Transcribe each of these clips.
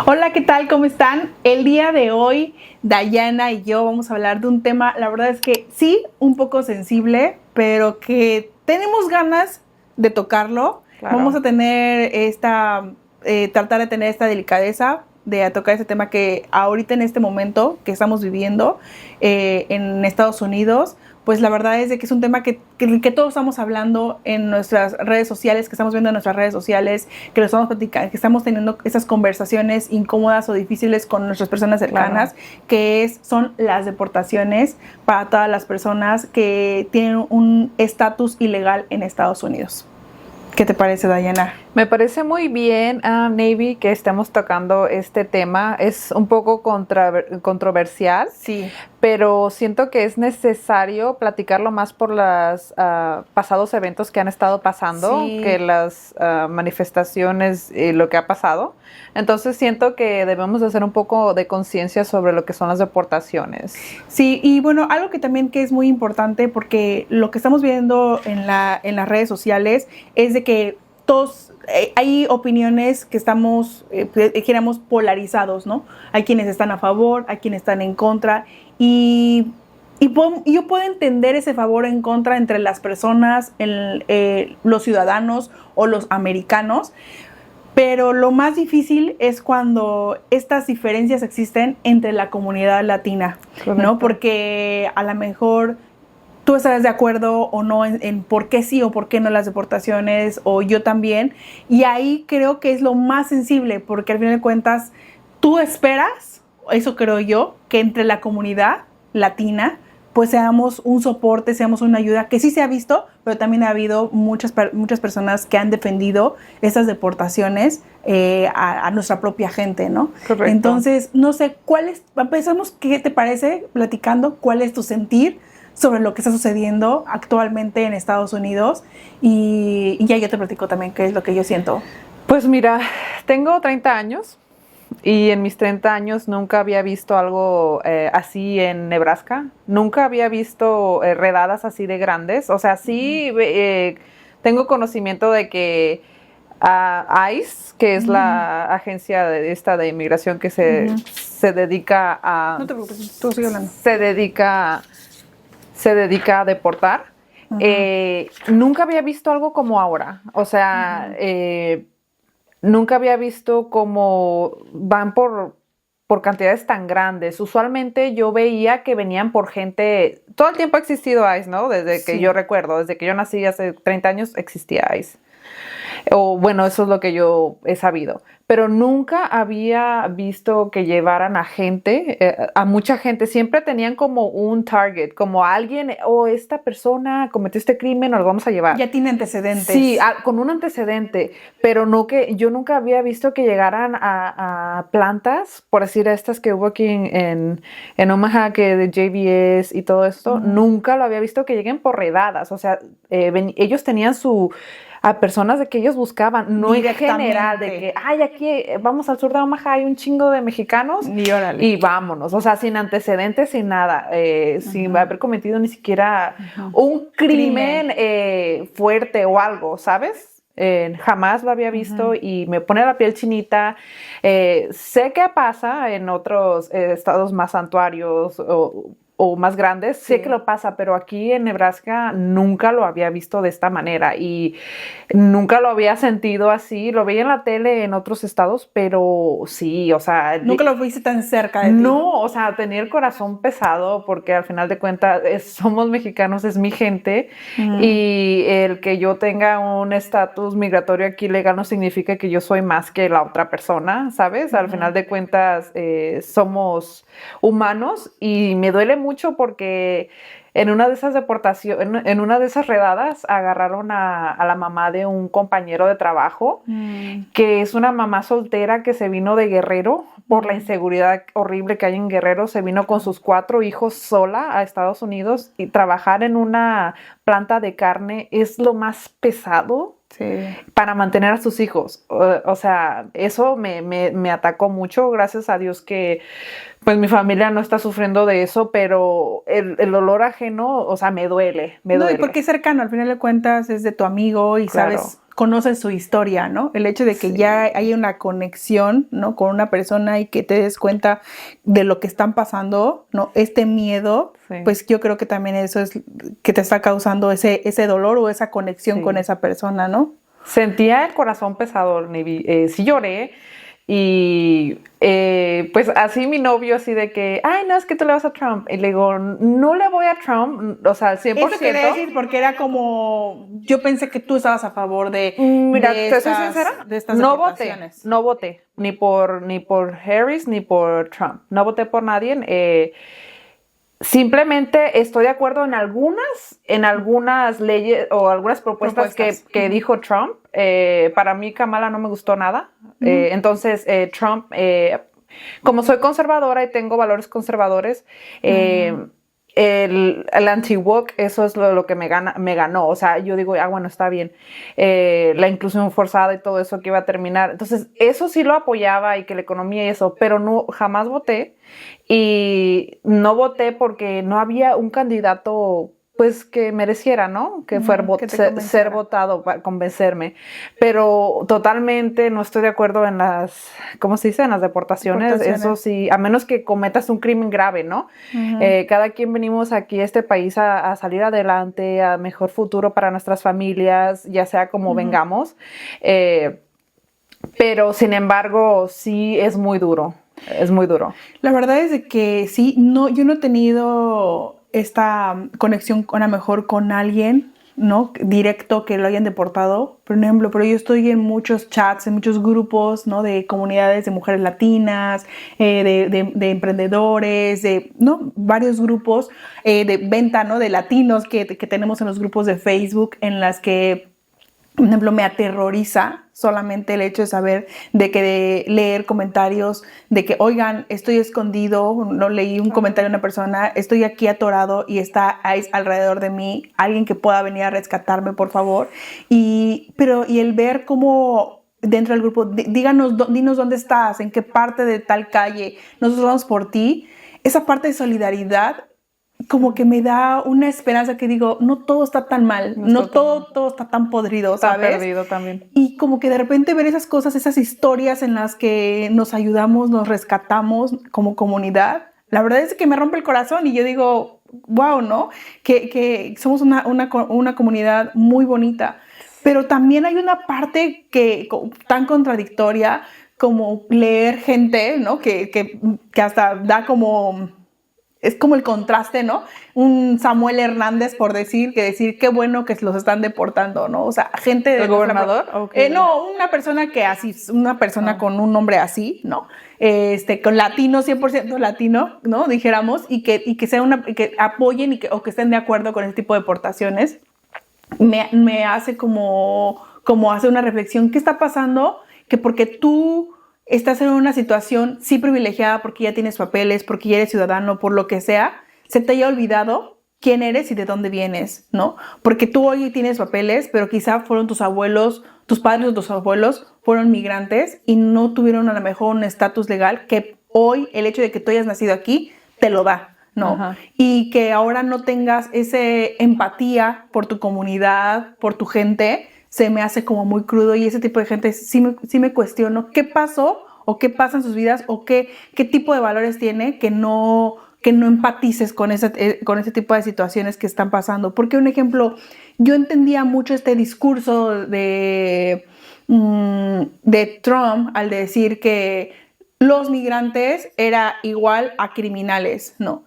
Hola, ¿qué tal? ¿Cómo están? El día de hoy, Dayana y yo vamos a hablar de un tema, la verdad es que sí, un poco sensible, pero que tenemos ganas de tocarlo. Vamos Claro. a tener tratar de tener esta delicadeza de tocar ese tema que ahorita en este momento que estamos viviendo en Estados Unidos, pues la verdad es de que es un tema que todos estamos hablando en nuestras redes sociales, que estamos viendo en nuestras redes sociales, que lo estamos platicando, que estamos teniendo esas conversaciones incómodas o difíciles con nuestras personas cercanas, Claro. son las deportaciones para todas las personas que tienen un estatus ilegal en Estados Unidos. ¿Qué te parece, Dayana? Me parece muy bien, Navy, que estemos tocando este tema. Es un poco controversial, Sí. pero siento que es necesario platicarlo más por los pasados eventos que han estado pasando, Sí. que las manifestaciones y lo que ha pasado. Entonces siento que debemos hacer un poco de conciencia sobre lo que son las deportaciones. Sí, y bueno, algo que también que es muy importante, porque lo que estamos viendo en las redes sociales es de que todos, hay opiniones que queramos polarizados, ¿no? Hay quienes están a favor, hay quienes están en contra, y yo puedo entender ese favor en contra entre las personas, los ciudadanos o los americanos. Pero lo más difícil es cuando estas diferencias existen entre la comunidad latina, Correcto. ¿no? Porque a lo mejor tú estarás de acuerdo o no en por qué sí o por qué no las deportaciones, o yo también. Y ahí creo que es lo más sensible, porque al final de cuentas tú esperas, eso creo yo, que entre la comunidad latina pues seamos un soporte, seamos una ayuda, que sí se ha visto, pero también ha habido muchas personas que han defendido estas deportaciones a nuestra propia gente, ¿no? Correcto. Entonces, no sé, empezamos, ¿qué te parece platicando? ¿Cuál es tu sentir sobre lo que está sucediendo actualmente en Estados Unidos? Y ya yo te platico también qué es lo que yo siento. Pues mira, tengo 30 años. Y en mis 30 años nunca había visto algo así en Nebraska. Nunca había visto redadas así de grandes. O sea, sí tengo conocimiento de que ICE, que es la agencia de inmigración que se dedica a... No te preocupes, tú sigue hablando. Se dedica a deportar. Nunca había visto algo como ahora. O sea... nunca había visto cómo van por cantidades tan grandes. Usualmente yo veía que venían por gente... Todo el tiempo ha existido ICE, ¿no? Desde que yo recuerdo, desde que yo nací hace 30 años existía ICE. O bueno, eso es lo que yo he sabido. Pero nunca había visto que llevaran a gente, a mucha gente. Siempre tenían como un target, como alguien, esta persona cometió este crimen, o lo vamos a llevar. Ya tiene antecedentes. Sí, con un antecedente, pero no que yo nunca había visto que llegaran a plantas, por decir estas que hubo aquí en Omaha, que de JBS y todo esto. Nunca lo había visto que lleguen por redadas. O sea, ellos tenían a personas de que ellos buscaban, no en general, de que, aquí vamos al sur de Omaha, hay un chingo de mexicanos y vámonos, o sea, sin antecedentes, sin nada, sin haber cometido ni siquiera un crimen fuerte o algo, ¿sabes? Jamás lo había visto y me pone la piel chinita. Sé que pasa en otros estados más santuarios o más grandes, sé que lo pasa, pero aquí en Nebraska nunca lo había visto de esta manera y nunca lo había sentido así. Lo veía en la tele en otros estados, pero sí, o sea... Nunca lo viste tan cerca de ti. No, o sea, tenía el corazón pesado porque al final de cuentas somos mexicanos, es mi gente y el que yo tenga un estatus migratorio aquí legal no significa que yo soy más que la otra persona, ¿sabes? Al final de cuentas somos humanos y me duele mucho porque en una de esas deportaciones, en una de esas redadas, agarraron a la mamá de un compañero de trabajo, que es una mamá soltera que se vino de Guerrero por la inseguridad horrible que hay en Guerrero. Se vino con sus 4 hijos sola a Estados Unidos y trabajar en una planta de carne es lo más pesado. Sí. Para mantener a sus hijos. O sea, eso me atacó mucho. Gracias a Dios que pues mi familia no está sufriendo de eso, pero el olor ajeno, o sea, me duele. No, y porque es cercano, al final de cuentas es de tu amigo y claro, sabes conoces su historia, ¿no? El hecho de que ya hay una conexión, ¿no? Con una persona y que te des cuenta de lo que están pasando, ¿no? Este miedo, pues yo creo que también eso es que te está causando ese dolor o esa conexión con esa persona, ¿no? Sentía el corazón pesado, Navy. Sí lloré. Y pues así mi novio así de que, ay, no, es que tú le vas a Trump. Y le digo, no le voy a Trump, o sea, al 100%. Eso quería decir porque era como, yo pensé que tú estabas a favor de Mira, de te soy estas, sincera, de estas no deportaciones. voté, ni por Harris ni por Trump. No voté por nadie. Simplemente estoy de acuerdo en algunas leyes o algunas propuestas. Que dijo Trump. Para mí Kamala no me gustó nada. Entonces Trump, como soy conservadora y tengo valores conservadores, el anti-woke, eso es lo que me ganó. O sea, yo digo, bueno, está bien. La inclusión forzada y todo eso que iba a terminar. Entonces, eso sí lo apoyaba y que la economía y eso, pero no, jamás voté. Y no voté porque no había un candidato pues que mereciera, ¿no? Que fuera ser votado para convencerme. Pero totalmente no estoy de acuerdo en las, ¿cómo se dice? En las deportaciones. Eso sí, a menos que cometas un crimen grave, ¿no? Cada quien venimos aquí a este país a salir adelante, a mejor futuro para nuestras familias, ya sea como vengamos. Pero sin embargo, sí es muy duro. Es muy duro. La verdad es de que sí, yo no he tenido esta conexión a lo mejor con alguien, ¿no? Directo que lo hayan deportado, por ejemplo, pero yo estoy en muchos chats, en muchos grupos, ¿no? De comunidades de mujeres latinas, de emprendedores, ¿no? Varios grupos de venta, ¿no? De latinos que tenemos en los grupos de Facebook en las que, por ejemplo, me aterroriza solamente el hecho de saber de leer comentarios de que, oigan, estoy escondido, no leí un comentario de una persona, estoy aquí atorado y está alrededor de mí alguien que pueda venir a rescatarme, por favor. Y el ver cómo dentro del grupo, dinos dónde estás, en qué parte de tal calle, nosotros vamos por ti, esa parte de solidaridad como que me da una esperanza que digo, no todo está tan mal, no todo está tan podrido, ¿sabes? Está perdido también. Y como que de repente ver esas cosas, esas historias en las que nos ayudamos, nos rescatamos como comunidad, la verdad es que me rompe el corazón y yo digo, wow, ¿no? Que somos una comunidad muy bonita, pero también hay una parte tan contradictoria como leer gente, ¿no? Que hasta da como... Es como el contraste, ¿no? Un Samuel Hernández, por decir qué bueno que los están deportando, ¿no? O sea, gente... ¿El gobernador? Okay. No, una persona con un nombre así, ¿no? Con latino, 100% latino, ¿no? Dijéramos, y que que apoyen o que estén de acuerdo con este tipo de deportaciones. Me hace como hacer una reflexión. ¿Qué está pasando? Que porque tú estás en una situación sí privilegiada porque ya tienes papeles, porque ya eres ciudadano, por lo que sea, se te haya olvidado quién eres y de dónde vienes, ¿no? Porque tú hoy tienes papeles, pero quizá fueron tus abuelos, tus padres o tus abuelos fueron migrantes y no tuvieron a lo mejor un estatus legal que hoy el hecho de que tú hayas nacido aquí te lo da, ¿no? Ajá. Y que ahora no tengas esa empatía por tu comunidad, por tu gente, se me hace como muy crudo y ese tipo de gente sí me cuestiono qué pasó o qué pasa en sus vidas o qué tipo de valores tiene que no empatices con ese tipo de situaciones que están pasando. Porque un ejemplo, yo entendía mucho este discurso de Trump al decir que los migrantes era igual a criminales, ¿no?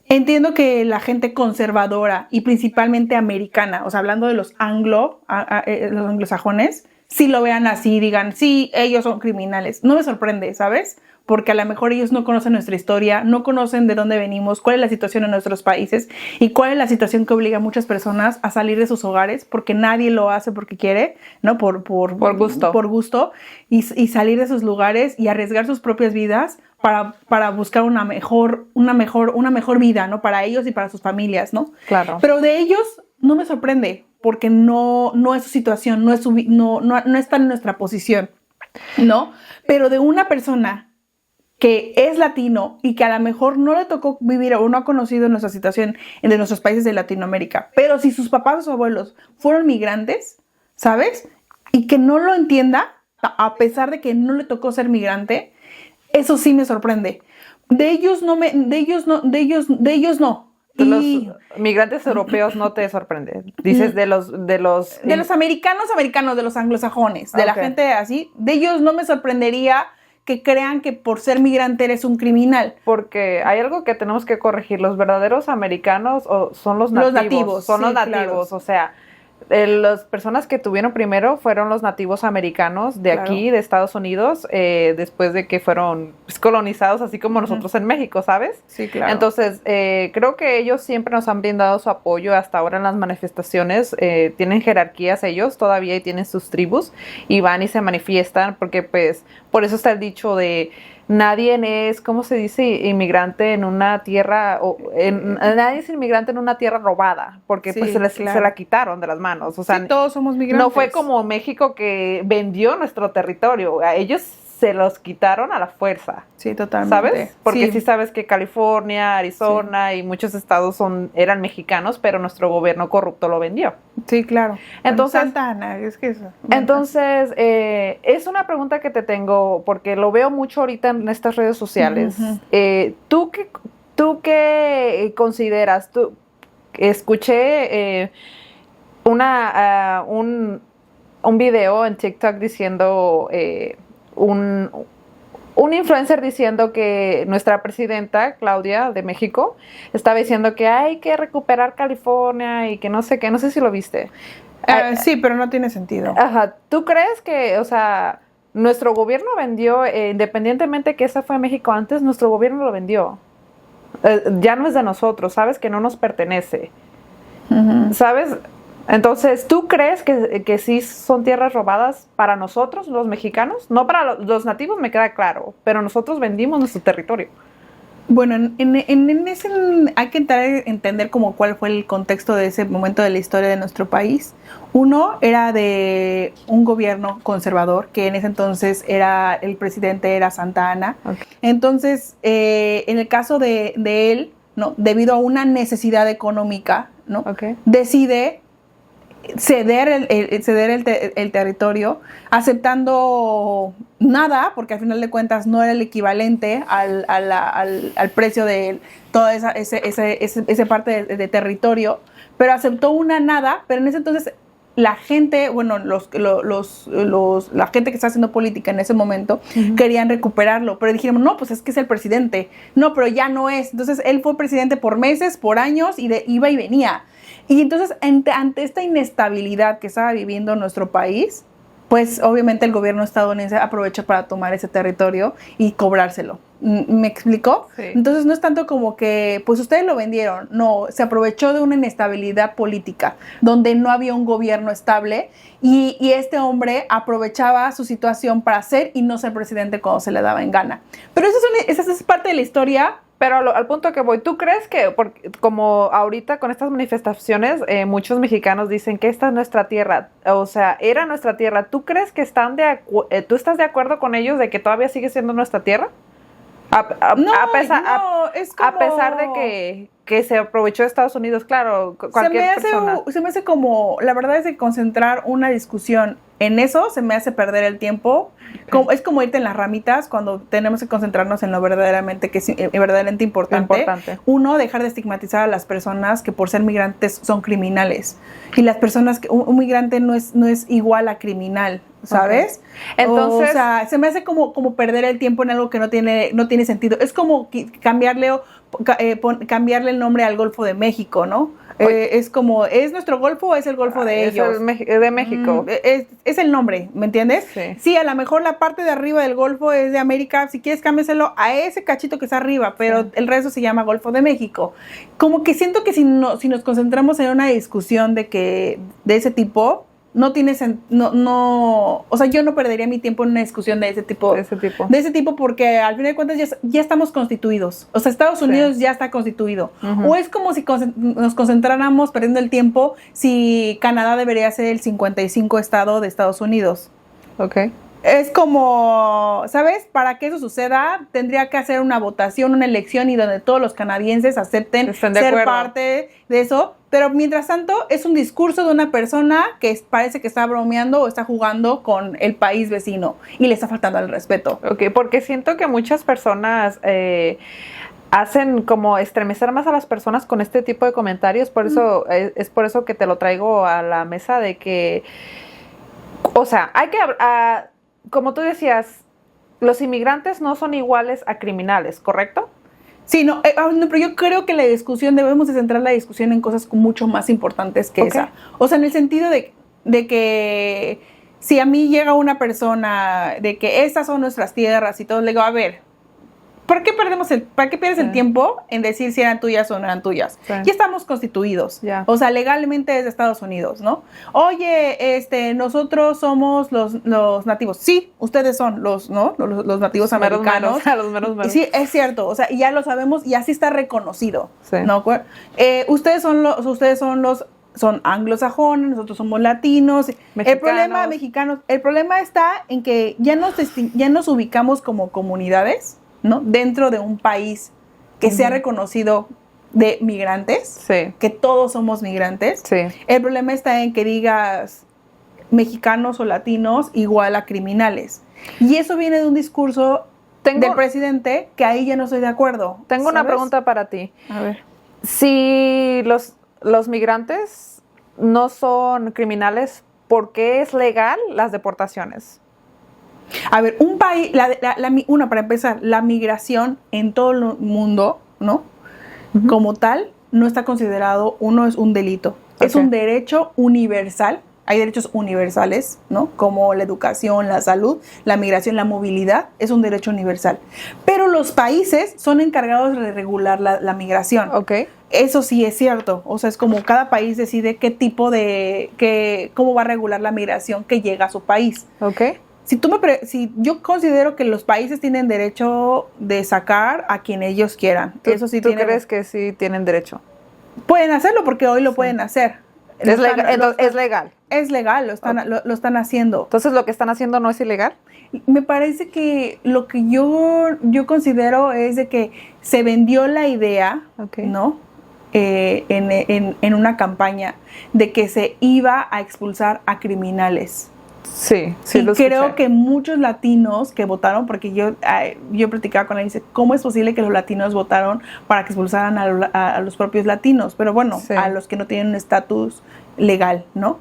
Entiendo que la gente conservadora y principalmente americana, o sea, hablando de los anglosajones, sí lo vean así, digan, sí, ellos son criminales. No me sorprende, ¿sabes? Porque a lo mejor ellos no conocen nuestra historia, no conocen de dónde venimos, cuál es la situación en nuestros países y cuál es la situación que obliga a muchas personas a salir de sus hogares, porque nadie lo hace porque quiere, ¿no? Por gusto y salir de sus lugares y arriesgar sus propias vidas para buscar una mejor vida, ¿no? Para ellos y para sus familias, ¿no? Claro. Pero de ellos no me sorprende, porque no es su situación, no está en nuestra posición, ¿no? Pero de una persona que es latino y que a lo mejor no le tocó vivir o no ha conocido nuestra situación en nuestros países de Latinoamérica, pero si sus papás o sus abuelos fueron migrantes, ¿sabes? y que no lo entienda, a pesar de que no le tocó ser migrante, eso sí me sorprende. De ellos no. De los migrantes europeos no te sorprende. Dices de los americanos, de los anglosajones, de la gente así, de ellos no me sorprendería que crean que por ser migrante eres un criminal. Porque hay algo que tenemos que corregir. Los verdaderos americanos son los nativos. Son los nativos, claro. O sea, las personas que tuvieron primero fueron los nativos americanos de aquí, de Estados Unidos, después de que fueron colonizados, así como nosotros en México, ¿sabes? Sí, claro. Entonces, creo que ellos siempre nos han brindado su apoyo hasta ahora en las manifestaciones. Tienen jerarquías ellos todavía y tienen sus tribus y van y se manifiestan porque, pues, por eso está el dicho de nadie es, ¿cómo se dice? Inmigrante en una tierra, nadie es inmigrante en una tierra robada, porque pues se la quitaron de las manos. O sea, sí, todos somos migrantes. No fue como México que vendió nuestro territorio, a ellos se los quitaron a la fuerza. Sí, totalmente. ¿Sabes? Porque sí sabes que California, Arizona y muchos estados eran mexicanos, pero nuestro gobierno corrupto lo vendió. Sí, claro. Entonces, Santa Ana, es que eso. Entonces, es una pregunta que te tengo, porque lo veo mucho ahorita en estas redes sociales. ¿Tú qué consideras? Escuché un video en TikTok diciendo... un influencer diciendo que nuestra presidenta, Claudia, de México, estaba diciendo que hay que recuperar California y que no sé qué, no sé si lo viste. Sí, pero no tiene sentido. Ajá, ¿tú crees que, o sea, nuestro gobierno vendió, independientemente que esa fue México antes, nuestro gobierno lo vendió? Ya no es de nosotros, ¿sabes? Que no nos pertenece. ¿Sabes? Entonces, ¿tú crees que sí son tierras robadas para nosotros, los mexicanos? No para los nativos, me queda claro, pero nosotros vendimos nuestro territorio. Bueno, en ese hay que entender como cuál fue el contexto de ese momento de la historia de nuestro país. Uno era de un gobierno conservador, que en ese entonces el presidente era Santa Ana. Okay. Entonces, en el caso de él, ¿no? Debido a una necesidad económica, ¿no? Okay. Decide ceder el territorio, aceptando nada, porque al final de cuentas no era el equivalente al precio de toda esa parte de territorio, pero aceptó una nada, pero en ese entonces la gente, bueno, la gente que está haciendo política en ese momento querían recuperarlo, pero dijeron, no, pues es que es el presidente, no, pero ya no es. Entonces él fue presidente por meses, por años, y iba y venía. Y entonces, ante esta inestabilidad que estaba viviendo nuestro país, pues obviamente el gobierno estadounidense aprovecha para tomar ese territorio y cobrárselo. ¿Me explicó? Sí. Entonces no es tanto como que, pues ustedes lo vendieron, no, se aprovechó de una inestabilidad política, donde no había un gobierno estable y este hombre aprovechaba su situación para ser y no ser presidente cuando se le daba en gana. Pero esa es parte de la historia. Pero al punto que voy, ¿tú crees que, como ahorita con estas manifestaciones, muchos mexicanos dicen que esta es nuestra tierra, o sea, era nuestra tierra, ¿tú crees que tú estás de acuerdo con ellos de que todavía sigue siendo nuestra tierra? A pesar de que se aprovechó de Estados Unidos, claro, cualquier persona. Se me hace como, la verdad es que concentrar una discusión en eso se me hace perder el tiempo. Es como irte en las ramitas cuando tenemos que concentrarnos en lo verdaderamente importante. Uno, dejar de estigmatizar a las personas que por ser migrantes son criminales. Y las personas, un migrante no es igual a criminal, ¿sabes? Okay. Entonces, o sea, se me hace como perder el tiempo en algo que no tiene sentido. Es como cambiarle el nombre al Golfo de México, ¿no? Es como, ¿es nuestro Golfo o es el Golfo de ellos? Es de México. Es el nombre, ¿me entiendes? Sí, a lo mejor la parte de arriba del Golfo es de América. Si quieres, cámbiaselo a ese cachito que está arriba, pero el resto se llama Golfo de México. Como que siento que si nos concentramos en una discusión de ese tipo, no tiene o sea, yo no perdería mi tiempo en una discusión de ese tipo. De ese tipo, porque al final de cuentas ya estamos constituidos. O sea, Estados Unidos ya está constituido. O es como si nos concentráramos perdiendo el tiempo si Canadá debería ser el 55 estado de Estados Unidos. Ok. Es como, ¿sabes? Para que eso suceda, tendría que hacer una votación, una elección y donde todos los canadienses acepten ser parte de eso. Pero mientras tanto, es un discurso de una persona que parece que está bromeando o está jugando con el país vecino y le está faltando al respeto. Ok, porque siento que muchas personas hacen como estremecer más a las personas con este tipo de comentarios. Por eso es por eso que te lo traigo a la mesa de que, o sea, hay que, como tú decías, los inmigrantes no son iguales a criminales, ¿correcto? Sí, no, pero yo creo que la discusión, debemos de centrar la discusión en cosas mucho más importantes que esa. O sea, en el sentido de que si a mí llega una persona de que estas son nuestras tierras y todo, le digo, a ver, ¿para qué pierdes el tiempo en decir si eran tuyas o no eran tuyas? Sí. Ya estamos constituidos. Yeah. O sea, legalmente es de Estados Unidos, ¿no? Oye, nosotros somos los nativos. Sí, ustedes son los nativos americanos. Los menos. Sí, es cierto. O sea, y ya lo sabemos y así está reconocido. Sí. ¿No? Ustedes son anglosajones, nosotros somos latinos. El problema está en que ya nos ubicamos como comunidades, ¿no? Dentro de un país que se ha reconocido de migrantes, sí, que todos somos migrantes. Sí. El problema está en que digas mexicanos o latinos igual a criminales. Y eso viene de un discurso del presidente que ahí ya no estoy de acuerdo. Tengo una pregunta para ti. A ver. Si los migrantes no son criminales, ¿por qué es legal las deportaciones? A ver, un país, para empezar, la migración en todo el mundo, ¿no? Uh-huh. Como tal, no está considerado, es un delito. Okay. Es un derecho universal. Hay derechos universales, ¿no? Como la educación, la salud, la migración, la movilidad, es un derecho universal. Pero los países son encargados de regular la migración. Okay. Eso sí es cierto. O sea, es como cada país decide cómo va a regular la migración que llega a su país. Okay. Si yo considero que los países tienen derecho de sacar a quien ellos quieran. Eso sí. ¿Tú crees que sí tienen derecho? Pueden hacerlo porque hoy lo pueden hacer. Es legal. Es legal, lo están haciendo. Entonces, ¿lo que están haciendo no es ilegal? Me parece que lo que yo considero es de que se vendió la idea, okay, ¿no? En una campaña de que se iba a expulsar a criminales. Sí, y creo que muchos latinos que votaron, porque yo platicaba con él y dice, ¿cómo es posible que los latinos votaron para que expulsaran a los propios latinos? Pero bueno, sí, a los que no tienen un estatus legal, ¿no?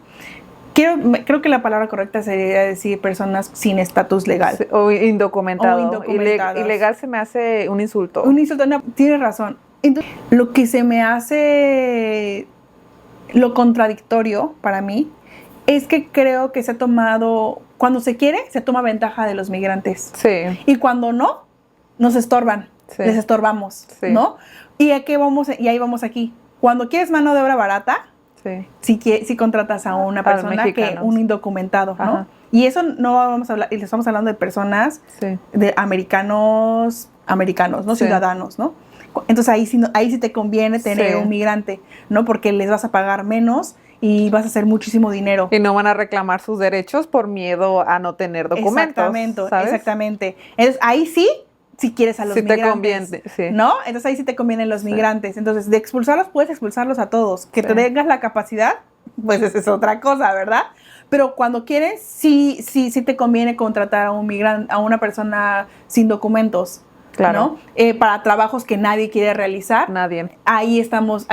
Creo que la palabra correcta sería decir personas sin estatus legal. Sí, o indocumentado. Ilegal se me hace un insulto. Un insulto, no, tienes razón. Entonces, lo que se me hace lo contradictorio para mí es que creo que se ha tomado, cuando se quiere, se toma ventaja de los migrantes. Sí. Y cuando no, nos estorban, sí, les estorbamos, sí, ¿no? Y ahí vamos aquí. Cuando quieres mano de obra barata, sí, si contratas a una persona un indocumentado, ¿no? Ajá. Y eso no vamos a hablar, y le estamos hablando de personas, sí, de americanos, ¿no? Sí. Ciudadanos, ¿no? Entonces ahí sí te conviene tener, sí, un migrante, ¿no? Porque les vas a pagar menos y vas a hacer muchísimo dinero. Y no van a reclamar sus derechos por miedo a no tener documentos. Exactamente. Entonces, ahí sí, si quieres a los migrantes. Te conviene, sí. ¿No? Entonces, ahí sí te convienen los migrantes. Entonces, de expulsarlos, puedes expulsarlos a todos. Que te tengas la capacidad, pues esa es otra cosa, ¿verdad? Pero cuando quieres, sí te conviene contratar a un migrante, a una persona sin documentos. Claro. ¿No? Para trabajos que nadie quiere realizar. Nadie. Ahí estamos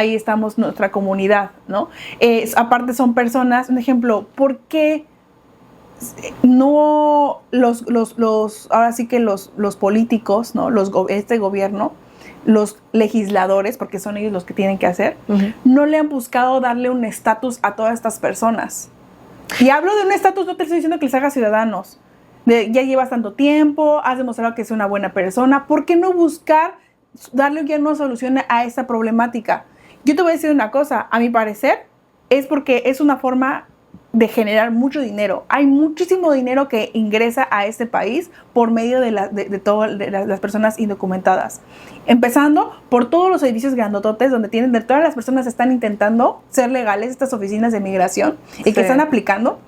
nuestra comunidad, ¿no? Aparte son personas, un ejemplo, ¿por qué no ahora sí que los políticos, ¿no? Este gobierno, los legisladores, porque son ellos los que tienen que hacer, uh-huh, no le han buscado darle un estatus a todas estas personas? Y hablo de un estatus, no te estoy diciendo que les haga ciudadanos. Ya llevas tanto tiempo, has demostrado que eres una buena persona, ¿por qué no buscar darle ya una solución a esta problemática? Yo te voy a decir una cosa, a mi parecer, es porque es una forma de generar mucho dinero. Hay muchísimo dinero que ingresa a este país por medio de las personas indocumentadas. Empezando por todos los edificios grandototes donde todas las personas están intentando ser legales, estas oficinas de migración, y que están aplicando.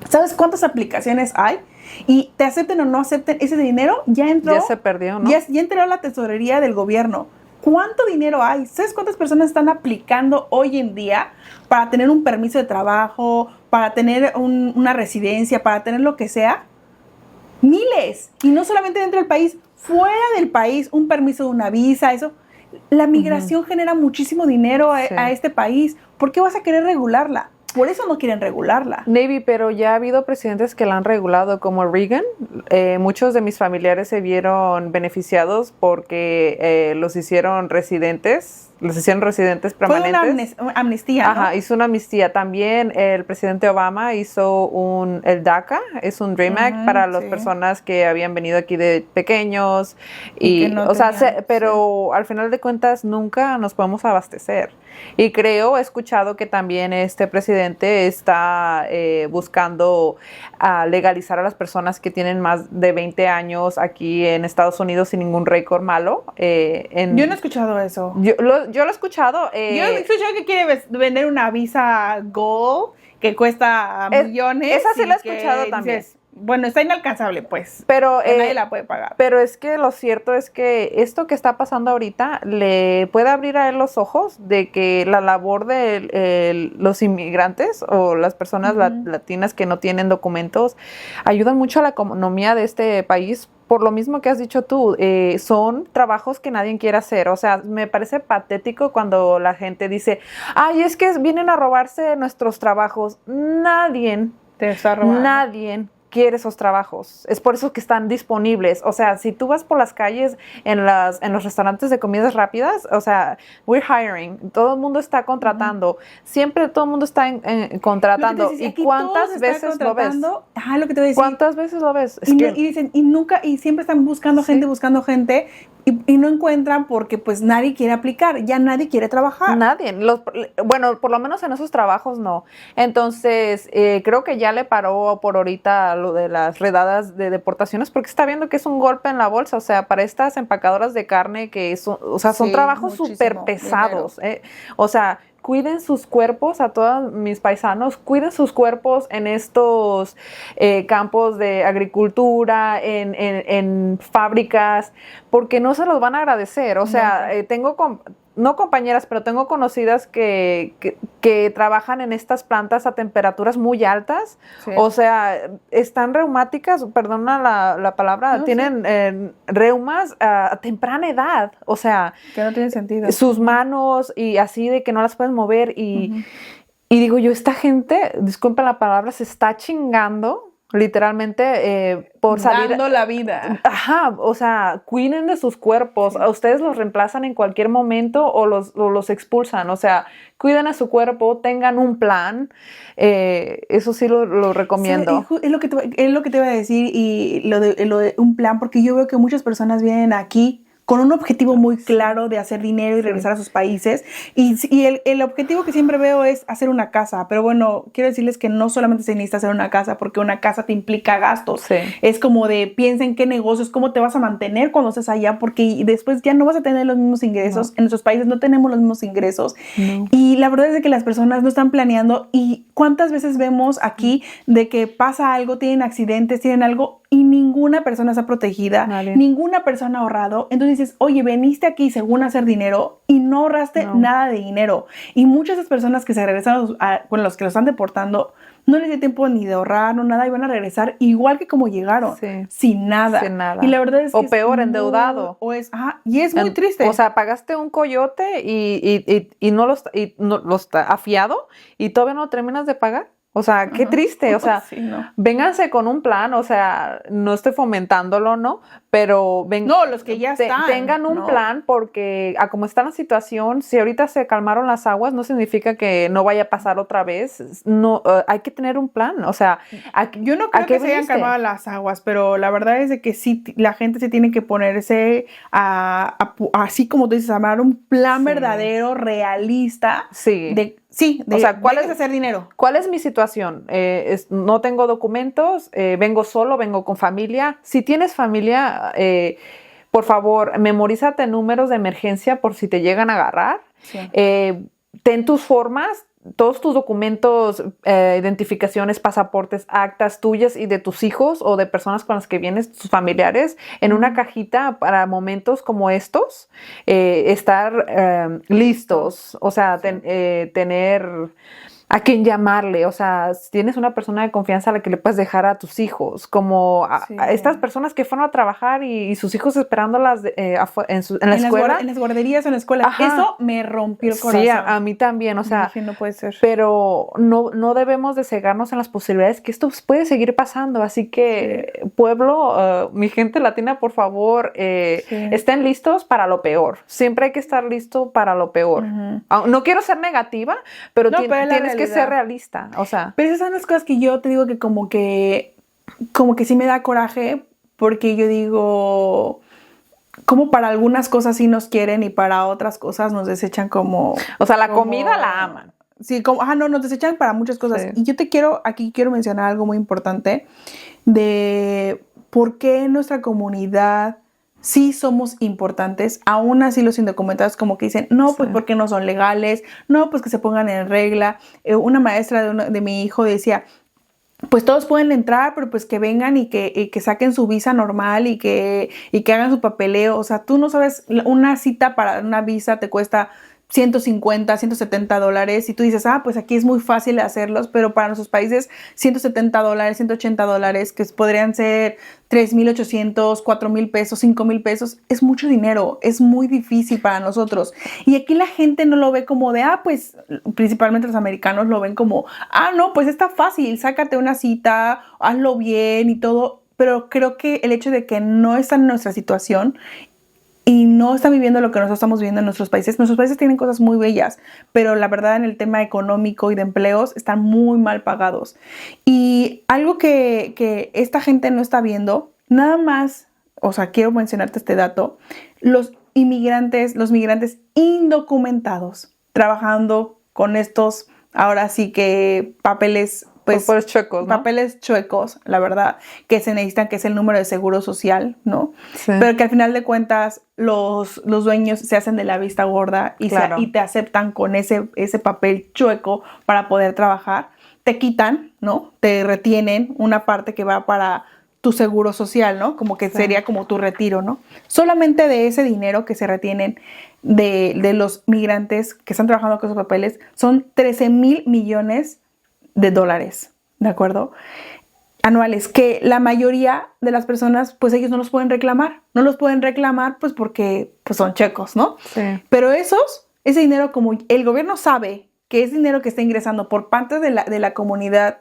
¿Sabes cuántas aplicaciones hay? y te acepten o no acepten ese dinero, ya entró. Ya se perdió, ¿no? Ya entró a la tesorería del gobierno. ¿Cuánto dinero hay? ¿Sabes cuántas personas están aplicando hoy en día para tener un permiso de trabajo, para tener una residencia, para tener lo que sea? Miles. Y no solamente dentro del país, fuera del país, un permiso de una visa, eso. La migración genera muchísimo dinero a este país. ¿Por qué vas a querer regularla? Por eso no quieren regularla. Navy, pero ya ha habido presidentes que la han regulado, como Reagan. Muchos de mis familiares se vieron beneficiados porque los hicieron residentes permanentes. Fue una amnistía, ¿no? Ajá, hizo una amnistía. También el presidente Obama hizo el DACA, es un Dream Act para las personas que habían venido aquí de pequeños. Y no pero al final de cuentas nunca nos podemos abastecer. Y he escuchado que también este presidente está buscando legalizar a las personas que tienen más de 20 años aquí en Estados Unidos sin ningún récord malo. Yo no he escuchado eso. Yo lo he escuchado. Yo he escuchado que quiere vender una visa Gold que cuesta millones. Esa sí la he escuchado también. Dices, bueno, está inalcanzable, pues. Pero nadie la puede pagar. Pero es que lo cierto es que esto que está pasando ahorita le puede abrir a él los ojos de que la labor de los inmigrantes o las personas latinas que no tienen documentos ayudan mucho a la economía de este país. Por lo mismo que has dicho tú, son trabajos que nadie quiere hacer. O sea, me parece patético cuando la gente dice, ay, es que vienen a robarse nuestros trabajos. Nadie te está robando. Nadie quiere esos trabajos. Es por eso que están disponibles. O sea, si tú vas por las calles en los restaurantes de comidas rápidas, o sea, we're hiring. Todo el mundo está contratando. Siempre todo el mundo está contratando. ¿Y cuántas veces lo ves? Ajá, lo que te voy a decir. ¿Cuántas veces lo ves? Y siempre están buscando gente, y no encuentran porque pues nadie quiere aplicar, ya nadie quiere trabajar. Nadie. Bueno, por lo menos en esos trabajos no. Entonces, creo que ya le paró por ahorita lo de las redadas de deportaciones porque está viendo que es un golpe en la bolsa. O sea, para estas empacadoras de carne que son trabajos súper pesados. O sea, cuiden sus cuerpos, a todos mis paisanos, cuiden sus cuerpos en estos campos de agricultura, en fábricas, porque no se los van a agradecer. O sea, no compañeras, pero tengo conocidas que trabajan en estas plantas a temperaturas muy altas. Sí. O sea, están reumáticas, perdona la palabra, tienen reumas a temprana edad. O sea, que no tiene sentido. Sus manos y así de que no las pueden mover. Y digo yo, esta gente, disculpen la palabra, se está chingando literalmente por salir dando la vida. Ajá, o sea, cuiden de sus cuerpos. Sí. A ustedes los reemplazan en cualquier momento o los expulsan. O sea, cuiden a su cuerpo, tengan un plan. Eso sí lo recomiendo. Sí, es lo que te iba a decir, y lo de un plan, porque yo veo que muchas personas vienen aquí con un objetivo muy claro de hacer dinero y regresar a sus países. Y el objetivo que siempre veo es hacer una casa. Pero bueno, quiero decirles que no solamente se necesita hacer una casa, porque una casa te implica gastos. Sí. Es como de, piensa en qué negocios, cómo te vas a mantener cuando estés allá, porque después ya no vas a tener los mismos ingresos. No. En nuestros países no tenemos los mismos ingresos. No. Y la verdad es que las personas no están planeando. Y cuántas veces vemos aquí de que pasa algo, tienen accidentes, tienen algo, y ninguna persona está protegida, ninguna persona ha ahorrado. Entonces dices, oye, veniste aquí según hacer dinero y no ahorraste nada de dinero. Y muchas de esas personas que se regresan con los que los están deportando, no les dio tiempo ni de ahorrar, no nada, y van a regresar igual que como llegaron, sin nada. Y la verdad es que o peor, endeudado. Y es muy triste. O sea, pagaste un coyote y no los afiado y todavía no terminas de pagar. O sea, qué triste, o sea, vénganse con un plan, o sea, no estoy fomentándolo, ¿no? Pero los que ya están. Tengan un plan, porque a como está la situación, si ahorita se calmaron las aguas, no significa que no vaya a pasar otra vez. No, hay que tener un plan, o sea, yo no creo que se hayan calmado las aguas, pero la verdad es de que sí, la gente se tiene que ponerse así como tú dices, armar un plan verdadero, realista. O sea, ¿cuál es hacer dinero? ¿Cuál es mi situación? No tengo documentos, vengo solo, vengo con familia. Si tienes familia, por favor, memorízate números de emergencia por si te llegan a agarrar. Sí. Ten tus formas. todos tus documentos, identificaciones, pasaportes, actas tuyas y de tus hijos o de personas con las que vienes, tus familiares, en una cajita para momentos como estos, estar listos, o sea, tener a quién llamarle, o sea, si tienes una persona de confianza a la que le puedes dejar a tus hijos, como a estas personas que fueron a trabajar y sus hijos esperándolas en la escuela. En las guarderías o en la escuela. Ajá. Eso me rompió el corazón. Sí, a mí también, o sea, dije, no puede ser. pero no debemos de cegarnos en las posibilidades que esto puede seguir pasando, así que pueblo, mi gente latina, por favor, estén listos para lo peor, siempre hay que estar listo para lo peor. No quiero ser negativa, pero tienes que ser realista, o sea. Pero esas son las cosas que yo te digo que como que sí me da coraje, porque yo digo, como para algunas cosas sí nos quieren y para otras cosas nos desechan como... O sea, la comida la aman. Sí, nos desechan para muchas cosas. Sí. Y yo quiero mencionar algo muy importante de por qué nuestra comunidad sí somos importantes, aún así los indocumentados como que dicen, no, pues porque no son legales, no, pues que se pongan en regla. Una maestra de mi hijo decía, pues todos pueden entrar, pero pues que vengan y que saquen su visa normal y que hagan su papeleo. O sea, tú no sabes, una cita para una visa te cuesta $150, $170 y tú dices, pues aquí es muy fácil hacerlos, pero para nuestros países $170, $180, que podrían ser 3,800, 4,000 pesos, 5,000 pesos, es mucho dinero, es muy difícil para nosotros. Y aquí la gente no lo ve como de, pues, principalmente los americanos lo ven como, no, pues está fácil, sácate una cita, hazlo bien y todo, pero creo que el hecho de que no están en nuestra situación y no están viviendo lo que nosotros estamos viviendo en nuestros países tienen cosas muy bellas, pero la verdad en el tema económico y de empleos están muy mal pagados. Y algo que esta gente no está viendo, nada más, o sea, quiero mencionarte este dato, los migrantes indocumentados trabajando con estos, ahora sí que papeles, pues, papeles chuecos, ¿no? Papeles chuecos, la verdad, que se necesitan, que es el número de seguro social, ¿no? Sí. Pero que al final de cuentas los dueños se hacen de la vista gorda y, claro, y te aceptan con ese papel chueco para poder trabajar. Te quitan, ¿no? Te retienen una parte que va para tu seguro social, ¿no? Como que sería como tu retiro, ¿no? Solamente de ese dinero que se retienen de los migrantes que están trabajando con esos papeles son $13,000 millones, ¿de acuerdo? Anuales, que la mayoría de las personas, pues ellos no los pueden reclamar. No los pueden reclamar, pues porque pues, son checos, ¿no? Sí. Pero ese dinero, como el gobierno sabe que es dinero que está ingresando por parte de la comunidad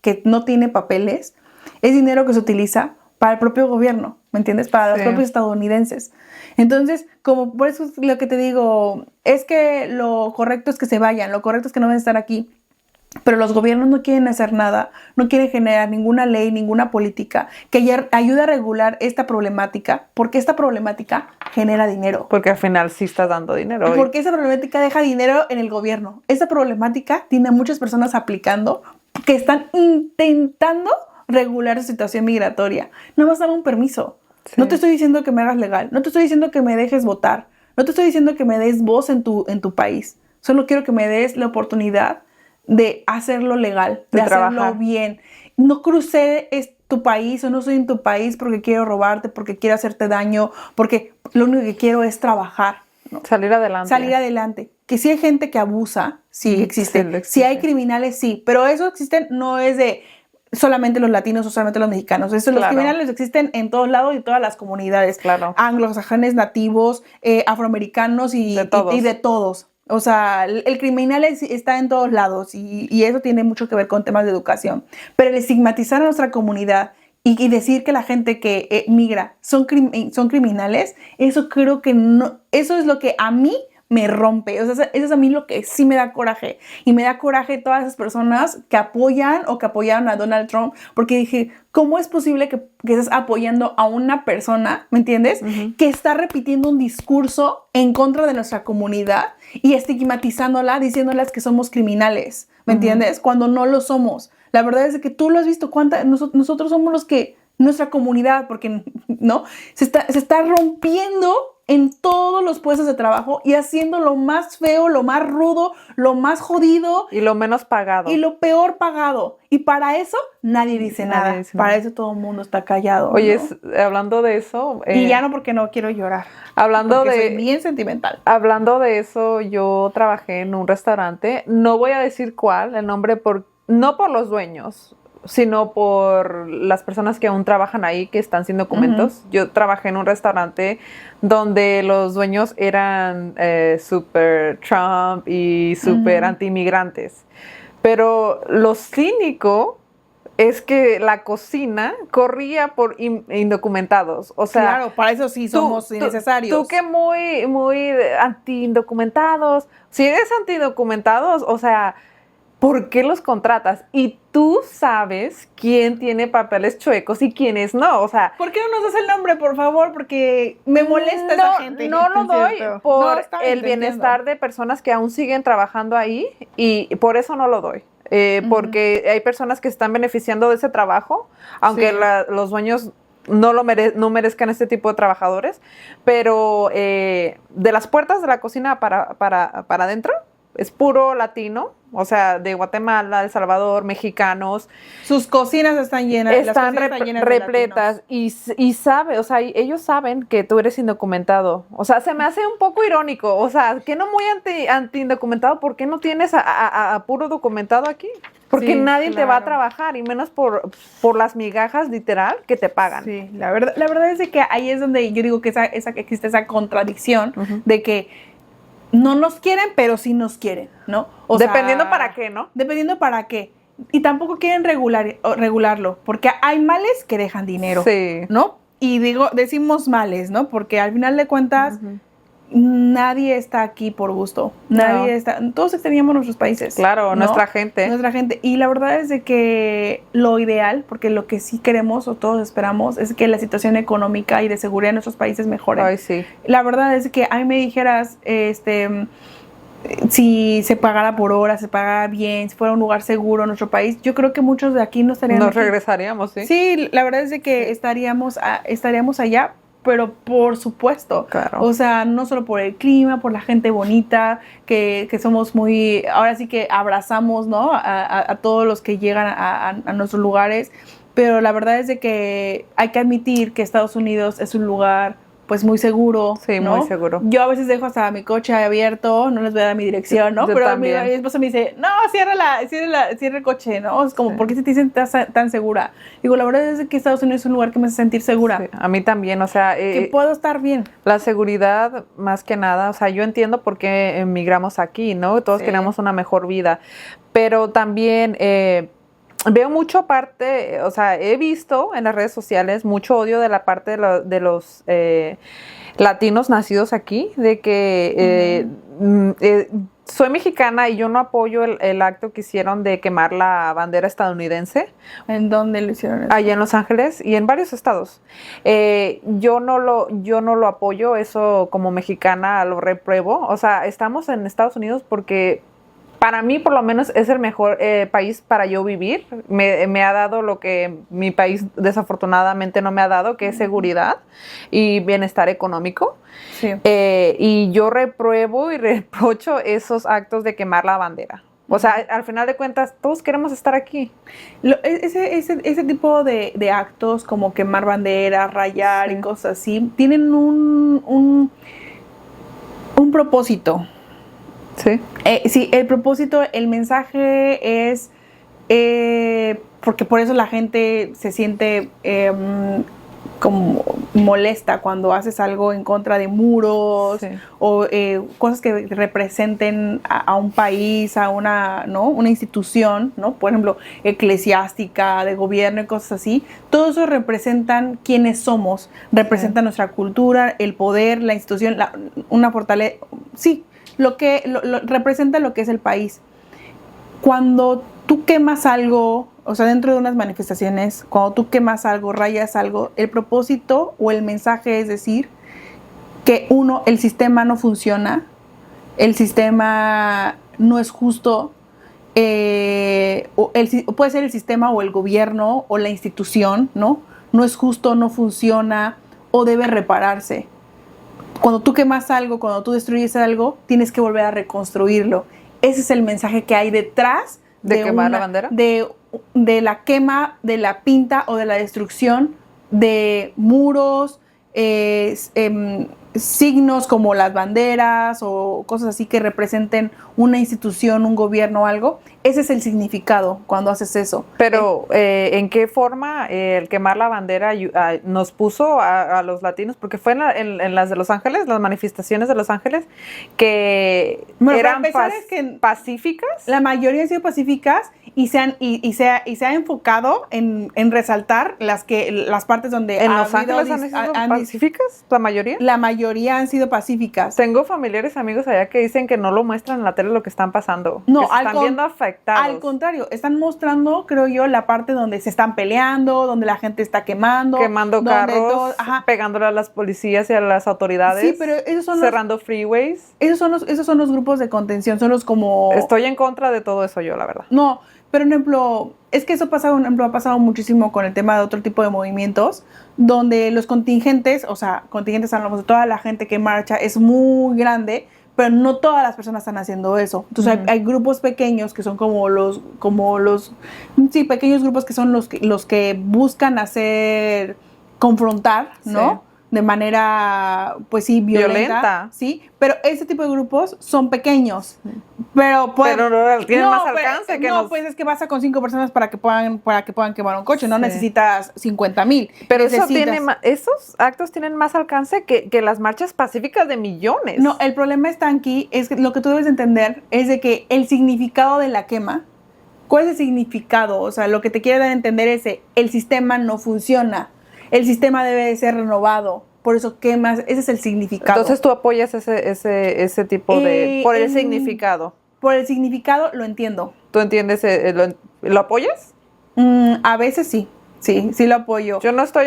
que no tiene papeles, es dinero que se utiliza para el propio gobierno, ¿me entiendes? Para los propios estadounidenses. Entonces, como por eso es lo que te digo, es que lo correcto es que se vayan, lo correcto es que no van a estar aquí. Pero los gobiernos no quieren hacer nada, no quieren generar ninguna ley, ninguna política que ayude a regular esta problemática, porque esta problemática genera dinero. Porque al final sí está dando dinero. Porque esa problemática deja dinero en el gobierno. Esa problemática tiene a muchas personas aplicando que están intentando regular su situación migratoria. No vas a dar un permiso. Sí. No te estoy diciendo que me hagas legal, no te estoy diciendo que me dejes votar, no te estoy diciendo que me des voz en tu país. Solo quiero que me des la oportunidad de hacerlo legal, de hacerlo bien. No crucé tu país o no soy en tu país porque quiero robarte, porque quiero hacerte daño, porque lo único que quiero es trabajar, ¿no? Salir adelante. Salir adelante. Que si hay gente que abusa, sí existe. Sí, si hay criminales, sí. Pero eso existe, no es de solamente los latinos o solamente los mexicanos. Eso, claro. Los criminales existen en todos lados y todas las comunidades. Claro. Anglosajones, nativos, afroamericanos y de todos. O sea, el criminal está en todos lados y eso tiene mucho que ver con temas de educación. Pero el estigmatizar a nuestra comunidad y decir que la gente que migra son criminales, eso creo que no, eso es lo que a mí me rompe. O sea, eso es a mí lo que sí me da coraje. Y me da coraje todas esas personas que apoyan o que apoyaron a Donald Trump, porque dije, ¿cómo es posible que estés apoyando a una persona, ¿me entiendes? Uh-huh. Que está repitiendo un discurso en contra de nuestra comunidad y estigmatizándola, diciéndoles que somos criminales, ¿me entiendes? Cuando no lo somos. La verdad es que tú lo has visto, nosotros somos los que, nuestra comunidad, porque no, se está rompiendo en todos los puestos de trabajo y haciendo lo más feo, lo más rudo, lo más jodido. Y lo menos pagado. Y lo peor pagado. Y para eso nadie dice nada. Para eso todo el mundo está callado. Oye, ¿no? Hablando de eso... y ya no, porque no quiero llorar. Soy bien sentimental. Hablando de eso, yo trabajé en un restaurante. No voy a decir cuál, el nombre, no por los dueños, sino por las personas que aún trabajan ahí, que están sin documentos. Yo trabajé en un restaurante donde los dueños eran súper Trump y súper anti-inmigrantes. Pero lo cínico es que la cocina corría por indocumentados. O sea, claro, para eso sí somos innecesarios. Tú que muy anti-indocumentados. Si eres anti-indocumentados, o sea, ¿por qué los contratas? Y tú sabes quién tiene papeles chuecos y quiénes no, o sea... ¿Por qué no nos das el nombre, por favor? Porque me molesta esa gente. No lo doy por el bienestar de personas que aún siguen trabajando ahí y por eso no lo doy. Porque hay personas que están beneficiando de ese trabajo, aunque los dueños no merezcan este tipo de trabajadores, pero de las puertas de la cocina para adentro, es puro latino, o sea, de Guatemala, El Salvador, mexicanos. Sus cocinas están llenas. Están repletas y sabe, o sea, ellos saben que tú eres indocumentado. O sea, se me hace un poco irónico. O sea, que no muy anti-indocumentado, ¿por qué no tienes a puro documentado aquí? Porque nadie te va a trabajar, y menos por las migajas, literal, que te pagan. Sí, la verdad es de que ahí es donde yo digo que existe esa contradicción de que no nos quieren, pero sí nos quieren, ¿no? Dependiendo para qué, ¿no? Dependiendo para qué. Y tampoco quieren regularlo, porque hay males que dejan dinero, ¿no? Y decimos males, ¿no? Porque al final de cuentas, nadie está aquí por gusto. Todos extrañamos nuestros países. Claro, ¿no? Nuestra gente. Y la verdad es de que lo ideal, porque lo que sí queremos o todos esperamos, es que la situación económica y de seguridad en nuestros países mejore. Ay, sí. La verdad es que a mí me dijeras, si se pagara por hora, se pagara bien, si fuera un lugar seguro en nuestro país, yo creo que muchos de aquí no estarían aquí. Regresaríamos, sí. Sí, la verdad es de que estaríamos allá, pero por supuesto, claro. O sea, no solo por el clima, por la gente bonita, que somos muy, ahora sí que abrazamos, ¿no? A todos los que llegan a nuestros lugares, pero la verdad es de que hay que admitir que Estados Unidos es un lugar pues muy seguro, sí, ¿no? Muy seguro. Yo a veces dejo hasta mi coche abierto, no les voy a dar mi dirección, ¿no? Pero mi esposa me dice, no, cierra el coche, ¿no? Es como, ¿por qué se te dicen tan segura? Digo, la verdad es que Estados Unidos es un lugar que me hace sentir segura. Sí, a mí también, o sea... que puedo estar bien. La seguridad, más que nada, o sea, yo entiendo por qué emigramos aquí, ¿no? Todos queremos una mejor vida, pero también... veo mucho parte, o sea, he visto en las redes sociales mucho odio de la parte de los latinos nacidos aquí, de que soy mexicana y yo no apoyo el acto que hicieron de quemar la bandera estadounidense. ¿En dónde lo hicieron eso? Allá en Los Ángeles y en varios estados. Yo no lo apoyo, eso como mexicana lo repruebo. O sea, estamos en Estados Unidos porque... Para mí, por lo menos, es el mejor país para yo vivir. Me ha dado lo que mi país desafortunadamente no me ha dado, que es seguridad y bienestar económico. Sí. Y yo repruebo y reprocho esos actos de quemar la bandera. O sea, al final de cuentas, todos queremos estar aquí. Ese tipo de actos, como quemar banderas, rayar y cosas así, tienen un propósito. Sí. Sí, el propósito, el mensaje es porque por eso la gente se siente como molesta cuando haces algo en contra de muros o cosas que representen a un país, a una institución, ¿no? Por ejemplo, eclesiástica, de gobierno y cosas así. Todo eso representan quiénes somos, representan nuestra cultura, el poder, la institución, una fortaleza. Sí. Lo representa lo que es el país. Cuando tú quemas algo, o sea, dentro de unas manifestaciones, cuando tú quemas algo, rayas algo, el propósito o el mensaje es decir que el sistema no funciona, el sistema no es justo, puede ser el sistema o el gobierno o la institución, ¿no? No es justo, no funciona o debe repararse. cuando tú quemas algo, cuando tú destruyes algo, tienes que volver a reconstruirlo. Ese es el mensaje que hay detrás ¿De quemar la bandera? De la quema, de la pinta o de la destrucción de muros, signos como las banderas o cosas así que representen una institución, un gobierno o algo. Ese es el significado cuando haces eso. Pero, ¿en qué forma el quemar la bandera nos puso a los latinos? Porque fue en las de Los Ángeles, las manifestaciones de Los Ángeles, que eran pacíficas. La mayoría han sido pacíficas y se ha enfocado en resaltar las partes donde ¿En Los Ángeles han sido pacíficas? ¿La mayoría? La mayoría han sido pacíficas. Tengo familiares, amigos allá que dicen que no lo muestran en la tele lo que están pasando. No, que se están viendo afectados. Al contrario, están mostrando, creo yo, la parte donde se están peleando, donde la gente está quemando carros, pegándole a las policías y a las autoridades. Sí, pero esos son cerrando freeways. Esos son los grupos de contención, son los como... Estoy en contra de todo eso yo, la verdad. No, pero, por ejemplo, es que eso ha pasado muchísimo con el tema de otro tipo de movimientos, donde los contingentes, hablamos de toda la gente que marcha, es muy grande, pero no todas las personas están haciendo eso. Entonces hay grupos pequeños que son pequeños grupos que son los que buscan confrontar, ¿no? Sí. De manera, pues sí, violenta. Sí, pero ese tipo de grupos son pequeños. Pero tienen más alcance que pues es que basta con 5 personas para que puedan quemar un coche. No necesitas 50,000. Pero esos actos tienen más alcance que las marchas pacíficas de millones. No, el problema está aquí, es que lo que tú debes entender es de que el significado de la quema, ¿cuál es el significado? O sea, lo que te quiere dar a entender es que el sistema no funciona. El sistema debe de ser renovado, por eso quemas, ese es el significado. Entonces tú apoyas ese tipo de... por el significado. Por el significado lo entiendo. ¿Tú entiendes? ¿Lo apoyas? A veces sí lo apoyo. Yo estoy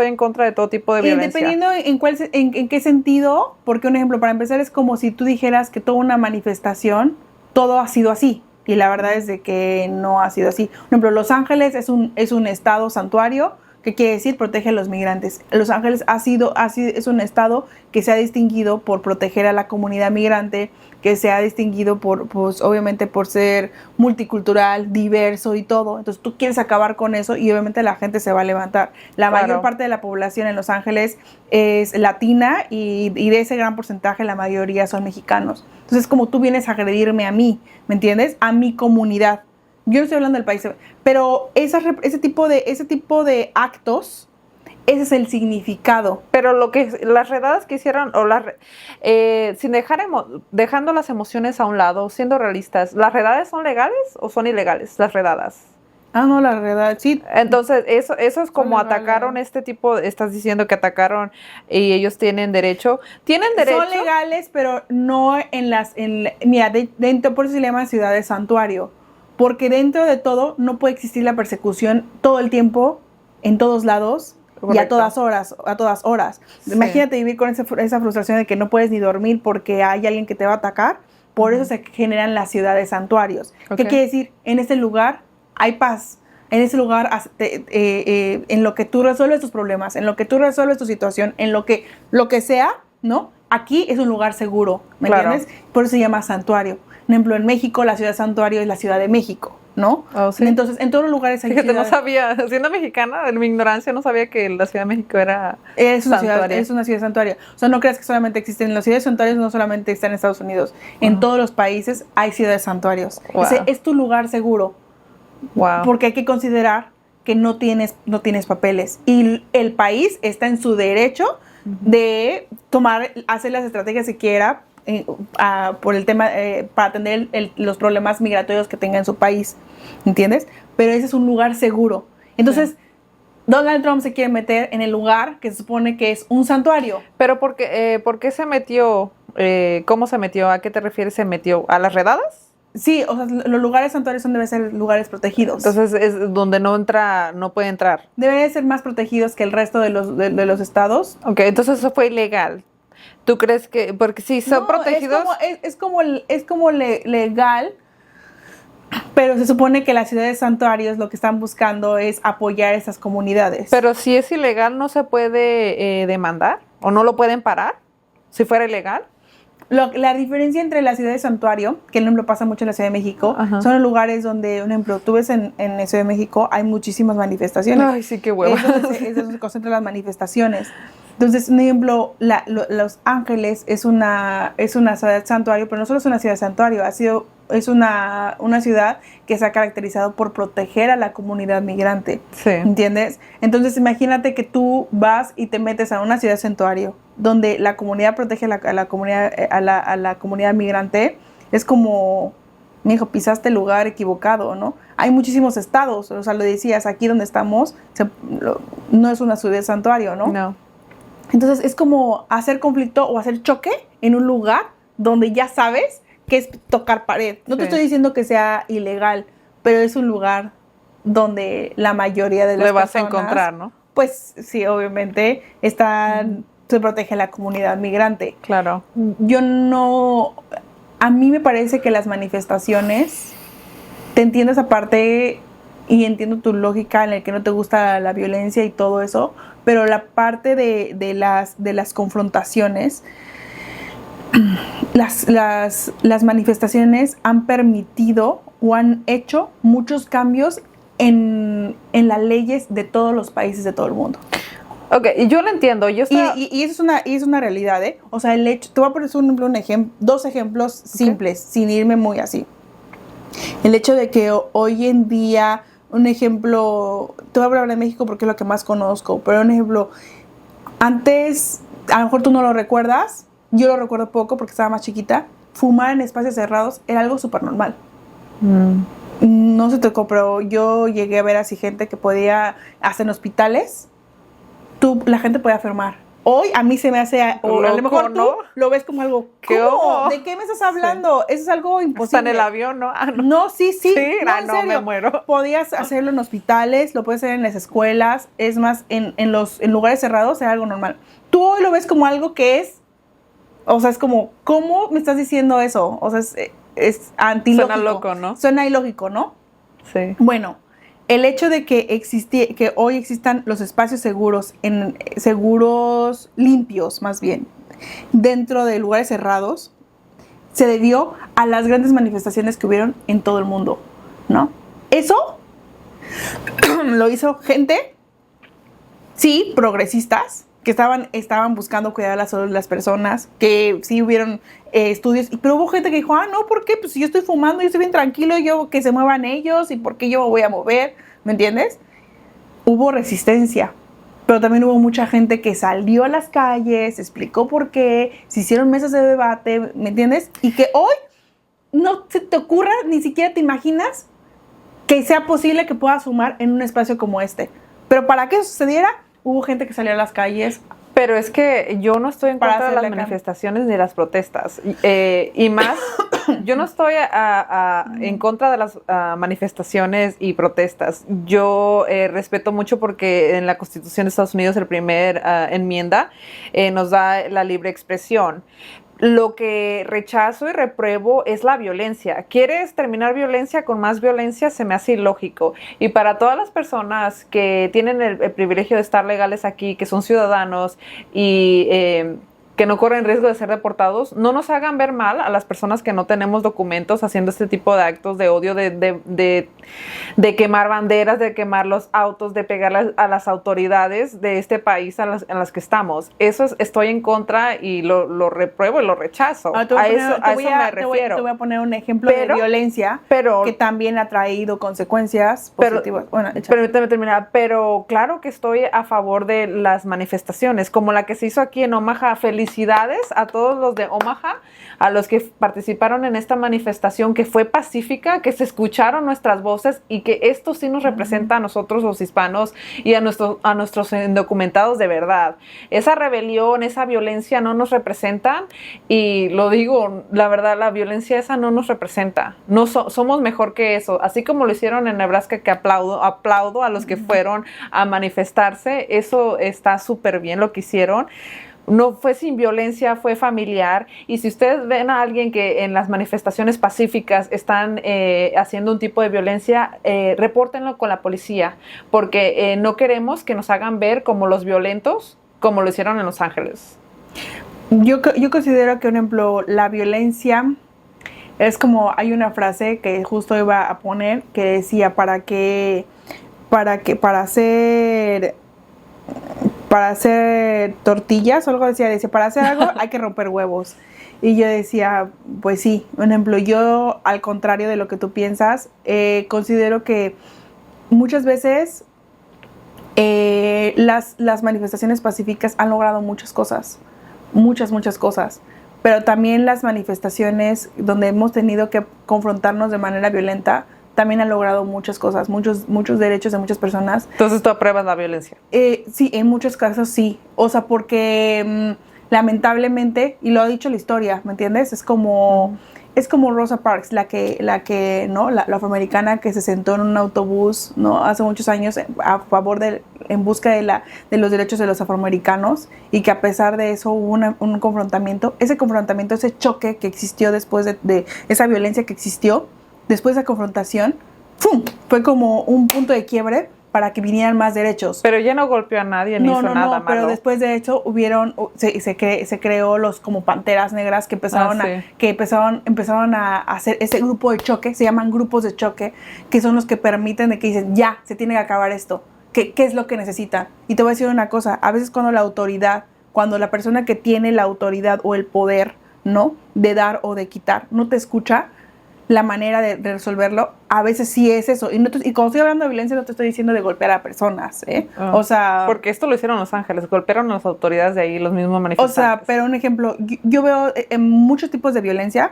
en contra de todo tipo de violencia. Dependiendo en qué sentido, porque un ejemplo, para empezar, es como si tú dijeras que toda una manifestación, todo ha sido así. Y la verdad es de que no ha sido así. Por ejemplo, Los Ángeles es un estado santuario. ¿Qué quiere decir? Protege a los migrantes. Los Ángeles es un estado que se ha distinguido por proteger a la comunidad migrante, que se ha distinguido obviamente por ser multicultural, diverso y todo. Entonces tú quieres acabar con eso y obviamente la gente se va a levantar. La mayor parte de la población en Los Ángeles es latina y de ese gran porcentaje la mayoría son mexicanos. Entonces como tú vienes a agredirme a mí, ¿me entiendes? A mi comunidad. Yo no estoy hablando del país, pero ese tipo de actos, ese es el significado. Pero las redadas que hicieron, sin dejando las emociones a un lado, siendo realistas, ¿las redadas son legales o son ilegales? Las redadas. No, las redadas, sí. Entonces, eso es como atacaron estás diciendo que atacaron y ellos tienen derecho. ¿Tienen derecho? Son legales, pero no mira, dentro, por eso se le llama ciudades santuario. Porque dentro de todo no puede existir la persecución todo el tiempo, en todos lados. Correcto. Y a todas horas. Sí. Imagínate vivir con esa frustración de que no puedes ni dormir porque hay alguien que te va a atacar. Por eso se generan las ciudades santuarios. Okay. ¿Qué quiere decir? En ese lugar hay paz. En ese lugar, en lo que tú resuelves tus problemas, en lo que tú resuelves tu situación, en lo que sea, ¿no? Aquí es un lugar seguro, ¿me entiendes? Por eso se llama santuario. Por ejemplo, en México, la ciudad santuario es la Ciudad de México, ¿no? Oh, ¿sí? Entonces, en todos los lugares hay ciudades. No sabía, siendo mexicana, en mi ignorancia, no sabía que la Ciudad de México era santuario. Es una ciudad santuaria. O sea, no creas que solamente existen las ciudades santuarios, no solamente están en Estados Unidos. En todos los países hay ciudades santuarios. Wow. Es tu lugar seguro. Wow. Porque hay que considerar que no tienes papeles. Y el país está en su derecho de hacer las estrategias que quiera por el tema, para atender los problemas migratorios que tenga en su país, ¿entiendes? Pero ese es un lugar seguro. Entonces, sí. Donald Trump se quiere meter en el lugar que se supone que es un santuario. Pero ¿por qué se metió? ¿Cómo se metió? ¿A qué te refieres? ¿Se metió a las redadas? Sí, o sea, los lugares santuarios deben ser lugares protegidos. Entonces, es donde no puede entrar. Deben ser más protegidos que el resto de los estados. Ok, entonces eso fue ilegal. ¿Tú crees que, porque si son protegidos? Es como legal, pero se supone que las ciudades santuarios lo que están buscando es apoyar a esas comunidades. Pero si es ilegal, ¿no se puede demandar? ¿O no lo pueden parar? si fuera ilegal. La diferencia entre la ciudad de santuario, que por ejemplo pasa mucho en la Ciudad de México, Ajá. son los lugares donde, por ejemplo, tú ves en la Ciudad de México, hay muchísimas manifestaciones. Ay, sí, qué hueva. Es donde se concentran las manifestaciones. Entonces, por ejemplo, Los Ángeles es una ciudad santuario, pero no solo es una ciudad santuario, es una ciudad que se ha caracterizado por proteger a la comunidad migrante. Sí. ¿Entiendes? Entonces, imagínate que tú vas y te metes a una ciudad santuario donde la comunidad protege a la comunidad migrante. Es como, mijo, pisaste el lugar equivocado, ¿no? Hay muchísimos estados, o sea, lo decías, aquí donde estamos, no es una ciudad santuario, ¿no? No. Entonces es como hacer conflicto o hacer choque en un lugar donde ya sabes que es tocar pared. No te Sí. estoy diciendo que sea ilegal, pero es un lugar donde la mayoría de las Le vas personas, a encontrar, ¿no? pues sí, obviamente se protege la comunidad migrante. Claro. A mí me parece que las manifestaciones, te entiendo esa parte y entiendo tu lógica en el que no te gusta la violencia y todo eso, pero la parte de las confrontaciones, las manifestaciones han permitido o han hecho muchos cambios en las leyes de todos los países de todo el mundo. Ok, y yo lo entiendo. Yo estaba... Y eso es una realidad, ¿eh? O sea, te voy a poner dos ejemplos simples, sin irme muy así. El hecho de que hoy en día, un ejemplo, te voy a hablar de México porque es lo que más conozco, pero un ejemplo, antes, a lo mejor tú no lo recuerdas, yo lo recuerdo poco porque estaba más chiquita, fumar en espacios cerrados era algo súper normal. No se tocó, pero yo llegué a ver así gente que podía, hasta en hospitales, la gente podía fumar. Hoy a mí se me hace, o a lo mejor tú ¿no? lo ves como algo, ¿cómo? ¿De qué me estás hablando? Sí. Eso es algo imposible. Está en el avión, ¿no? Ah, no. No, sí. Sí, No, en serio. me muero. Podías hacerlo en hospitales, lo puedes hacer en las escuelas, es más, en lugares cerrados era algo normal. Tú hoy lo ves como algo que es, o sea, es como, ¿cómo me estás diciendo eso? O sea, es antilógico. Suena loco, ¿no? Suena ilógico, ¿no? Sí. Bueno, el hecho de que hoy existan los espacios seguros, seguros limpios más bien, dentro de lugares cerrados, se debió a las grandes manifestaciones que hubieron en todo el mundo, ¿no? Eso lo hizo gente, sí, progresistas, que estaban buscando cuidar la salud de las personas, que sí hubieron estudios, pero hubo gente que dijo, no, ¿por qué? Pues si yo estoy fumando, yo estoy bien tranquilo, yo que se muevan ellos, ¿y por qué yo me voy a mover? ¿Me entiendes? Hubo resistencia, pero también hubo mucha gente que salió a las calles, explicó por qué, se hicieron mesas de debate, ¿me entiendes? Y que hoy no se te ocurra, ni siquiera te imaginas que sea posible que puedas fumar en un espacio como este. Pero para que eso sucediera, hubo gente que salió a las calles. Pero es que yo no estoy en contra de las manifestaciones ni las protestas. Y más, yo no estoy en contra de las manifestaciones y protestas. Yo respeto mucho porque en la Constitución de Estados Unidos, la primera enmienda, nos da la libre expresión. Lo que rechazo y repruebo es la violencia. ¿Quieres terminar violencia con más violencia? Se me hace ilógico. Y para todas las personas que tienen el privilegio de estar legales aquí, que son ciudadanos y que no corren riesgo de ser deportados, no nos hagan ver mal a las personas que no tenemos documentos haciendo este tipo de actos de odio, de quemar banderas, de quemar los autos, de pegar a las autoridades de este país en las que estamos. Eso estoy en contra y lo repruebo y lo rechazo. A eso me refiero. Te voy a poner un ejemplo de violencia que también ha traído consecuencias positivas. Permíteme terminar. Pero claro que estoy a favor de las manifestaciones, como la que se hizo aquí en Omaha. Felicidades a todos los de Omaha, a los que participaron en esta manifestación que fue pacífica, que se escucharon nuestras voces y que esto sí nos representa a nosotros los hispanos y a nuestros indocumentados de verdad. Esa rebelión, esa violencia no nos representan y lo digo, la verdad, la violencia esa no nos representa. No somos mejor que eso. Así como lo hicieron en Nebraska, que aplaudo a los que fueron a manifestarse. Eso está súper bien lo que hicieron. No fue sin violencia, fue familiar. Y si ustedes ven a alguien que en las manifestaciones pacíficas están haciendo un tipo de violencia, repórtenlo con la policía, porque no queremos que nos hagan ver como los violentos, como lo hicieron en Los Ángeles. Yo considero que, por ejemplo, la violencia es como, hay una frase que justo iba a poner que decía, para hacer tortillas o algo decía, para hacer algo hay que romper huevos. Y yo decía, pues sí, por ejemplo, yo al contrario de lo que tú piensas, considero que muchas veces las manifestaciones pacíficas han logrado muchas cosas, muchas cosas, pero también las manifestaciones donde hemos tenido que confrontarnos de manera violenta también han logrado muchas cosas, muchos derechos de muchas personas. Entonces tú apruebas la violencia. Sí, en muchos casos sí, o sea, porque lamentablemente, y lo ha dicho la historia, ¿me entiendes? Es como Rosa Parks, ¿no? La afroamericana que se sentó en un autobús, ¿no? Hace muchos años a favor en busca de los derechos de los afroamericanos, y que a pesar de eso hubo un confrontamiento, ese choque que existió después de esa violencia que existió, después de esa confrontación, ¡fum!, fue como un punto de quiebre para que vinieran más derechos. Pero ya no golpeó a nadie, ni hizo nada malo. Pero después de hecho se creó los como panteras negras que empezaron a hacer ese grupo de choque, se llaman grupos de choque, que son los que permiten de que dicen, ya, se tiene que acabar esto. ¿Qué es lo que necesitan? Y te voy a decir una cosa, a veces cuando la persona que tiene la autoridad o el poder, ¿no?, de dar o de quitar, no te escucha, la manera de resolverlo, a veces sí es eso. Y cuando estoy hablando de violencia no te estoy diciendo de golpear a personas, ¿eh? O sea... Porque esto lo hicieron Los Ángeles, golpearon a las autoridades de ahí, los mismos manifestantes. O sea, pero un ejemplo, yo veo en muchos tipos de violencia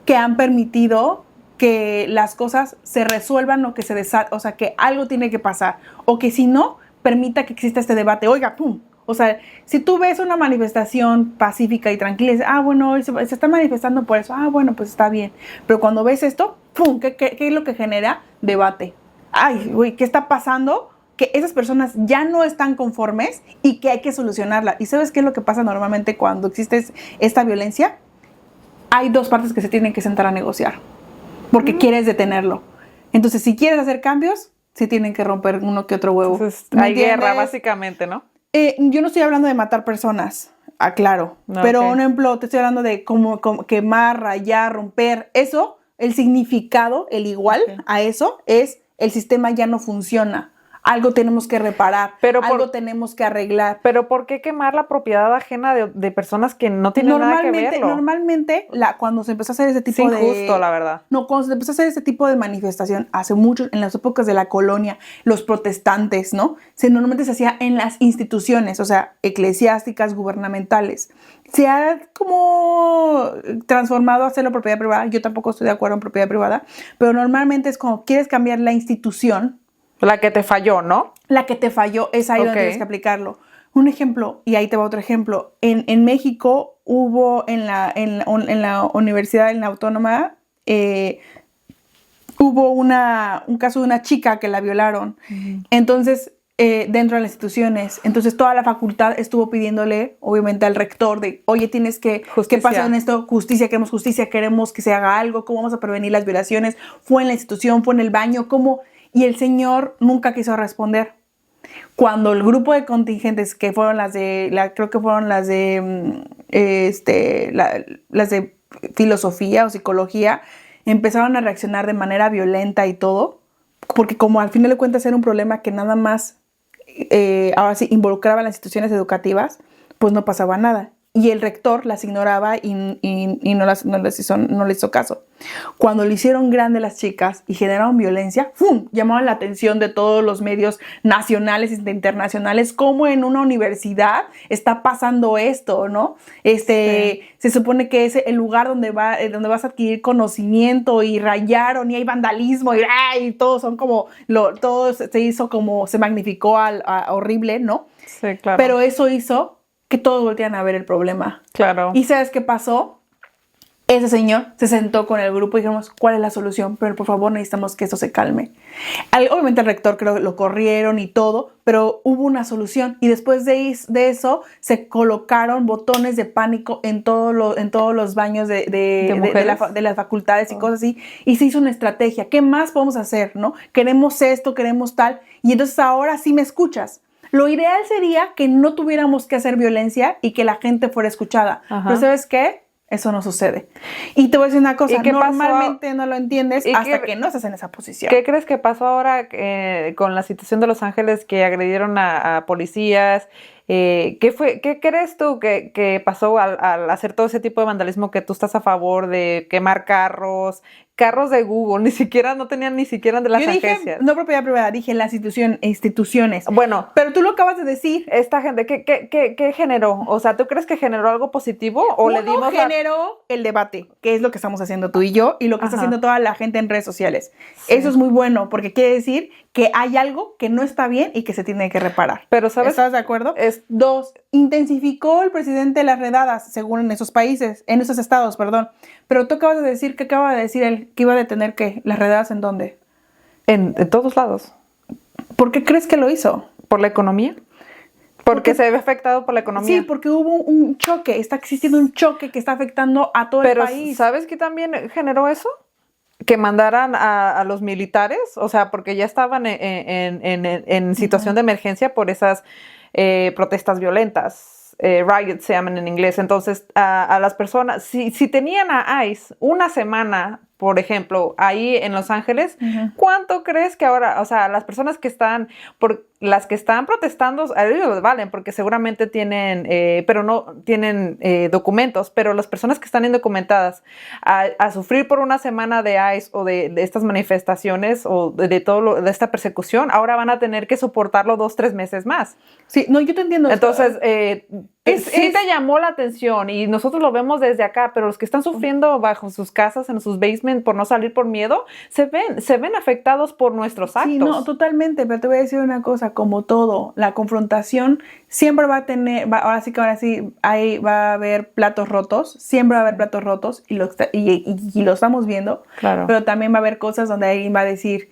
que han permitido que las cosas se resuelvan o que o sea, que algo tiene que pasar. O que si no, permita que exista este debate. Oiga, ¡pum! O sea, si tú ves una manifestación pacífica y tranquila y dices, bueno, se está manifestando por eso, bueno, pues está bien. Pero cuando ves esto, ¡pum!, ¿qué es lo que genera? Debate. Ay, güey, ¿qué está pasando? Que esas personas ya no están conformes y que hay que solucionarla. ¿Y sabes qué es lo que pasa normalmente cuando existe esta violencia? Hay dos partes que se tienen que sentar a negociar porque quieres detenerlo. Entonces, si quieres hacer cambios, se tienen que romper uno que otro huevo. Entonces, hay guerra, básicamente, ¿no? Yo no estoy hablando de matar personas, aclaro, pero por ejemplo, te estoy hablando de cómo quemar, rayar, romper. Eso, el significado, el igual a eso, es el sistema ya no funciona. Algo tenemos que reparar, algo tenemos que arreglar. Pero ¿por qué quemar la propiedad ajena de personas que no tienen nada que verlo? Normalmente, cuando se empezó a hacer ese tipo es injusto, la verdad. No, cuando se empezó a hacer ese tipo de manifestación, hace mucho, en las épocas de la colonia, los protestantes, ¿no? Normalmente se hacía en las instituciones, o sea, eclesiásticas, gubernamentales. Se ha como transformado a hacerlo propiedad privada. Yo tampoco estoy de acuerdo en propiedad privada, pero normalmente es como quieres cambiar la institución. La que te falló, ¿no? La que te falló, es ahí donde tienes que aplicarlo. Un ejemplo, y ahí te va otro ejemplo. En México hubo en la universidad, en la autónoma, hubo un caso de una chica que la violaron. Uh-huh. Entonces, dentro de las instituciones, entonces toda la facultad estuvo pidiéndole, obviamente, al rector de, oye, tienes que, ¿qué pasa en esto? Justicia, queremos que se haga algo, ¿cómo vamos a prevenir las violaciones? Fue en la institución, fue en el baño, ¿cómo? Y el señor nunca quiso responder. Cuando el grupo de contingentes, que fueron las de filosofía o psicología, empezaron a reaccionar de manera violenta y todo, porque como al final de cuentas era un problema que nada más, ahora sí, involucraba a las instituciones educativas, pues no pasaba nada. Y el rector las ignoraba y no les hizo caso. Cuando le hicieron grande las chicas y generaron violencia, ¡fum!, llamaron la atención de todos los medios nacionales e internacionales, cómo en una universidad está pasando esto, ¿no? Sí. Se supone que es el lugar donde vas a adquirir conocimiento, y rayaron, y hay vandalismo, y todos son como, todo se hizo como, se magnificó a horrible, ¿no? Sí, claro. Pero eso hizo que todos voltean a ver el problema. Claro. ¿Y sabes qué pasó? Ese señor se sentó con el grupo y dijimos, ¿cuál es la solución? Pero por favor necesitamos que esto se calme. Obviamente el rector creo que lo corrieron y todo, pero hubo una solución. Y después de eso se colocaron botones de pánico en todos los baños de las facultades y cosas así. Y se hizo una estrategia. ¿Qué más podemos hacer, no? Queremos esto, queremos tal. Y entonces ahora sí me escuchas. Lo ideal sería que no tuviéramos que hacer violencia y que la gente fuera escuchada. Ajá. Pero ¿sabes qué? Eso no sucede. Y te voy a decir una cosa, ¿Y qué normalmente no lo entiendes ¿Y hasta qué- que no estás en esa posición. ¿Qué crees que pasó ahora con la situación de Los Ángeles que agredieron a policías? ¿Qué crees tú que pasó al hacer todo ese tipo de vandalismo que tú estás a favor de quemar carros de Google? No tenían ni siquiera de las Yo dije, agencias. no propiedad privada, dije las instituciones. Bueno, Pero tú lo acabas de decir. esta gente, ¿qué generó? O sea, ¿tú crees que generó algo positivo o le Uno dimos generó el debate, que es lo que estamos haciendo tú y yo, y lo que está Ajá. haciendo toda la gente en redes sociales. Sí. Eso es muy bueno, porque quiere decir que hay algo que no está bien y que se tiene que reparar. Pero, ¿sabes? ¿Estás de acuerdo? Dos, intensificó el presidente las redadas, según en esos países, en esos estados, perdón. Pero tú acabas de decir, ¿qué acaba de decir él? ¿Que iba a detener qué? ¿Las redadas en dónde? En todos lados. ¿Por qué crees que lo hizo? ¿Por la economía? Porque se ve afectado por la economía. Sí, porque hubo un choque, está existiendo un choque que está afectando a todo el país. Pero ¿sabes qué también generó eso? Que mandaran a los militares, o sea, porque ya estaban en situación de emergencia por esas protestas violentas. Riots se llaman en inglés. Entonces, a las personas, si tenían a ICE una semana, por ejemplo, ahí en Los Ángeles, ¿cuánto crees que ahora, o sea, las personas que están, las que están protestando, a ellos les valen, porque seguramente tienen, pero no tienen documentos, pero las personas que están indocumentadas a sufrir por una semana de ICE o de estas manifestaciones o de todo de esta persecución, ahora van a tener que soportarlo 2-3 meses más. Sí, no, yo te entiendo. Entonces, sí te llamó la atención y nosotros lo vemos desde acá, pero los que están sufriendo bajo sus casas, en sus basements, por no salir por miedo, se ven afectados por nuestros actos. Sí, no, totalmente, pero te voy a decir una cosa, como todo, la confrontación siempre va a tener, ahora sí, ahí va a haber platos rotos, siempre va a haber platos rotos y lo estamos viendo, Claro. pero también va a haber cosas donde alguien va a decir,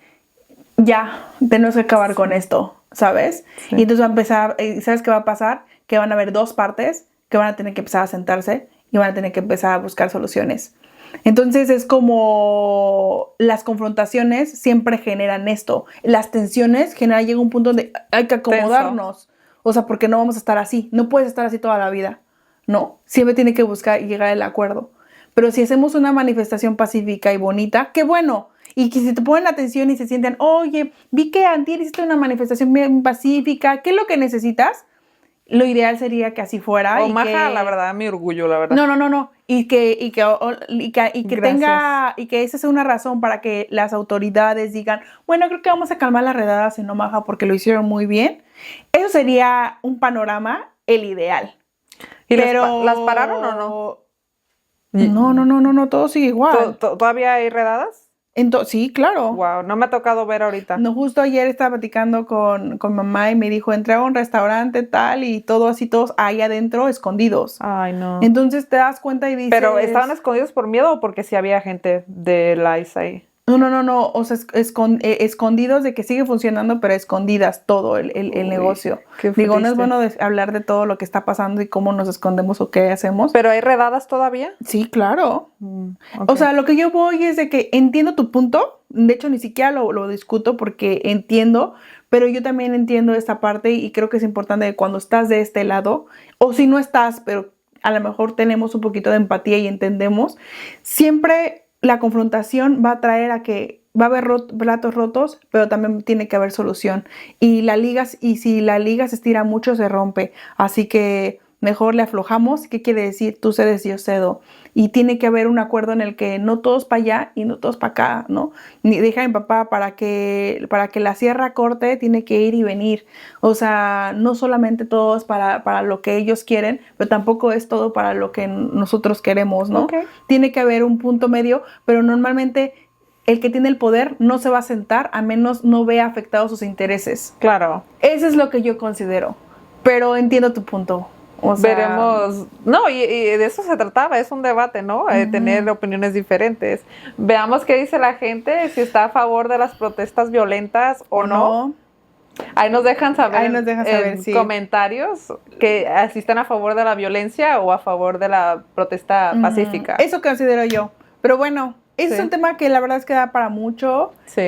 ya, tenemos que acabar con esto, ¿sabes? Sí. Y entonces va a empezar, ¿sabes qué va a pasar? Que van a haber dos partes que van a tener que empezar a sentarse y van a tener que empezar a buscar soluciones. Entonces es como las confrontaciones siempre generan esto. Las tensiones llega un punto donde hay que acomodarnos. O sea, porque no vamos a estar así. No puedes estar así toda la vida. No, siempre tiene que buscar y llegar al acuerdo. Pero si hacemos una manifestación pacífica y bonita, qué bueno. Y que si te ponen la atención y se sienten, oye, vi que antier hiciste una manifestación bien pacífica, ¿qué es lo que necesitas? Lo ideal sería que así fuera. Omaha, la verdad, mi orgullo, la verdad. No. Y que tenga, y que esa sea una razón para que las autoridades digan, bueno, creo que vamos a calmar las redadas en Omaha porque lo hicieron muy bien. Eso sería un panorama, el ideal. ¿Y pero las pararon o no? No, todo sigue igual. ¿Todavía hay redadas? Sí, claro. Wow, no me ha tocado ver ahorita. No, justo ayer estaba platicando con mamá y me dijo, entré a un restaurante tal y todo así, todos ahí adentro escondidos. Ay, no. Entonces te das cuenta y dices... ¿Pero estaban escondidos por miedo o porque sí había gente de la ICE ahí? No, o sea, escondidos de que sigue funcionando, pero escondidas todo el negocio. Digo, no es bueno hablar de todo lo que está pasando y cómo nos escondemos o qué hacemos. ¿Pero hay redadas todavía? Sí, claro. Okay. O sea, lo que yo voy es de que entiendo tu punto, de hecho ni siquiera lo discuto porque entiendo, pero yo también entiendo esta parte y creo que es importante que cuando estás de este lado, o si no estás, pero a lo mejor tenemos un poquito de empatía y entendemos, siempre... La confrontación va a traer a que va a haber platos rotos, pero también tiene que haber solución. Y si la liga se estira mucho, se rompe. Así que mejor le aflojamos. ¿Qué quiere decir? Tú cedes, yo cedo. Y tiene que haber un acuerdo en el que no todos para allá y no todos para acá, ¿no? Ni deja a mi papá para que la sierra corte, tiene que ir y venir. O sea, no solamente todos para lo que ellos quieren, pero tampoco es todo para lo que nosotros queremos, ¿no? Okay. Tiene que haber un punto medio, pero normalmente el que tiene el poder no se va a sentar a menos no vea afectados sus intereses. Claro. Eso es lo que yo considero, pero entiendo tu punto. O sea, veremos, no, y de eso se trataba, es un debate, ¿no? Tener opiniones diferentes. Veamos qué dice la gente, si está a favor de las protestas violentas o no. Ahí nos dejan saber, en sí. comentarios que si están a favor de la violencia o a favor de la protesta pacífica. Eso considero yo. Pero bueno, ese es un tema que la verdad es que da para mucho. Sí.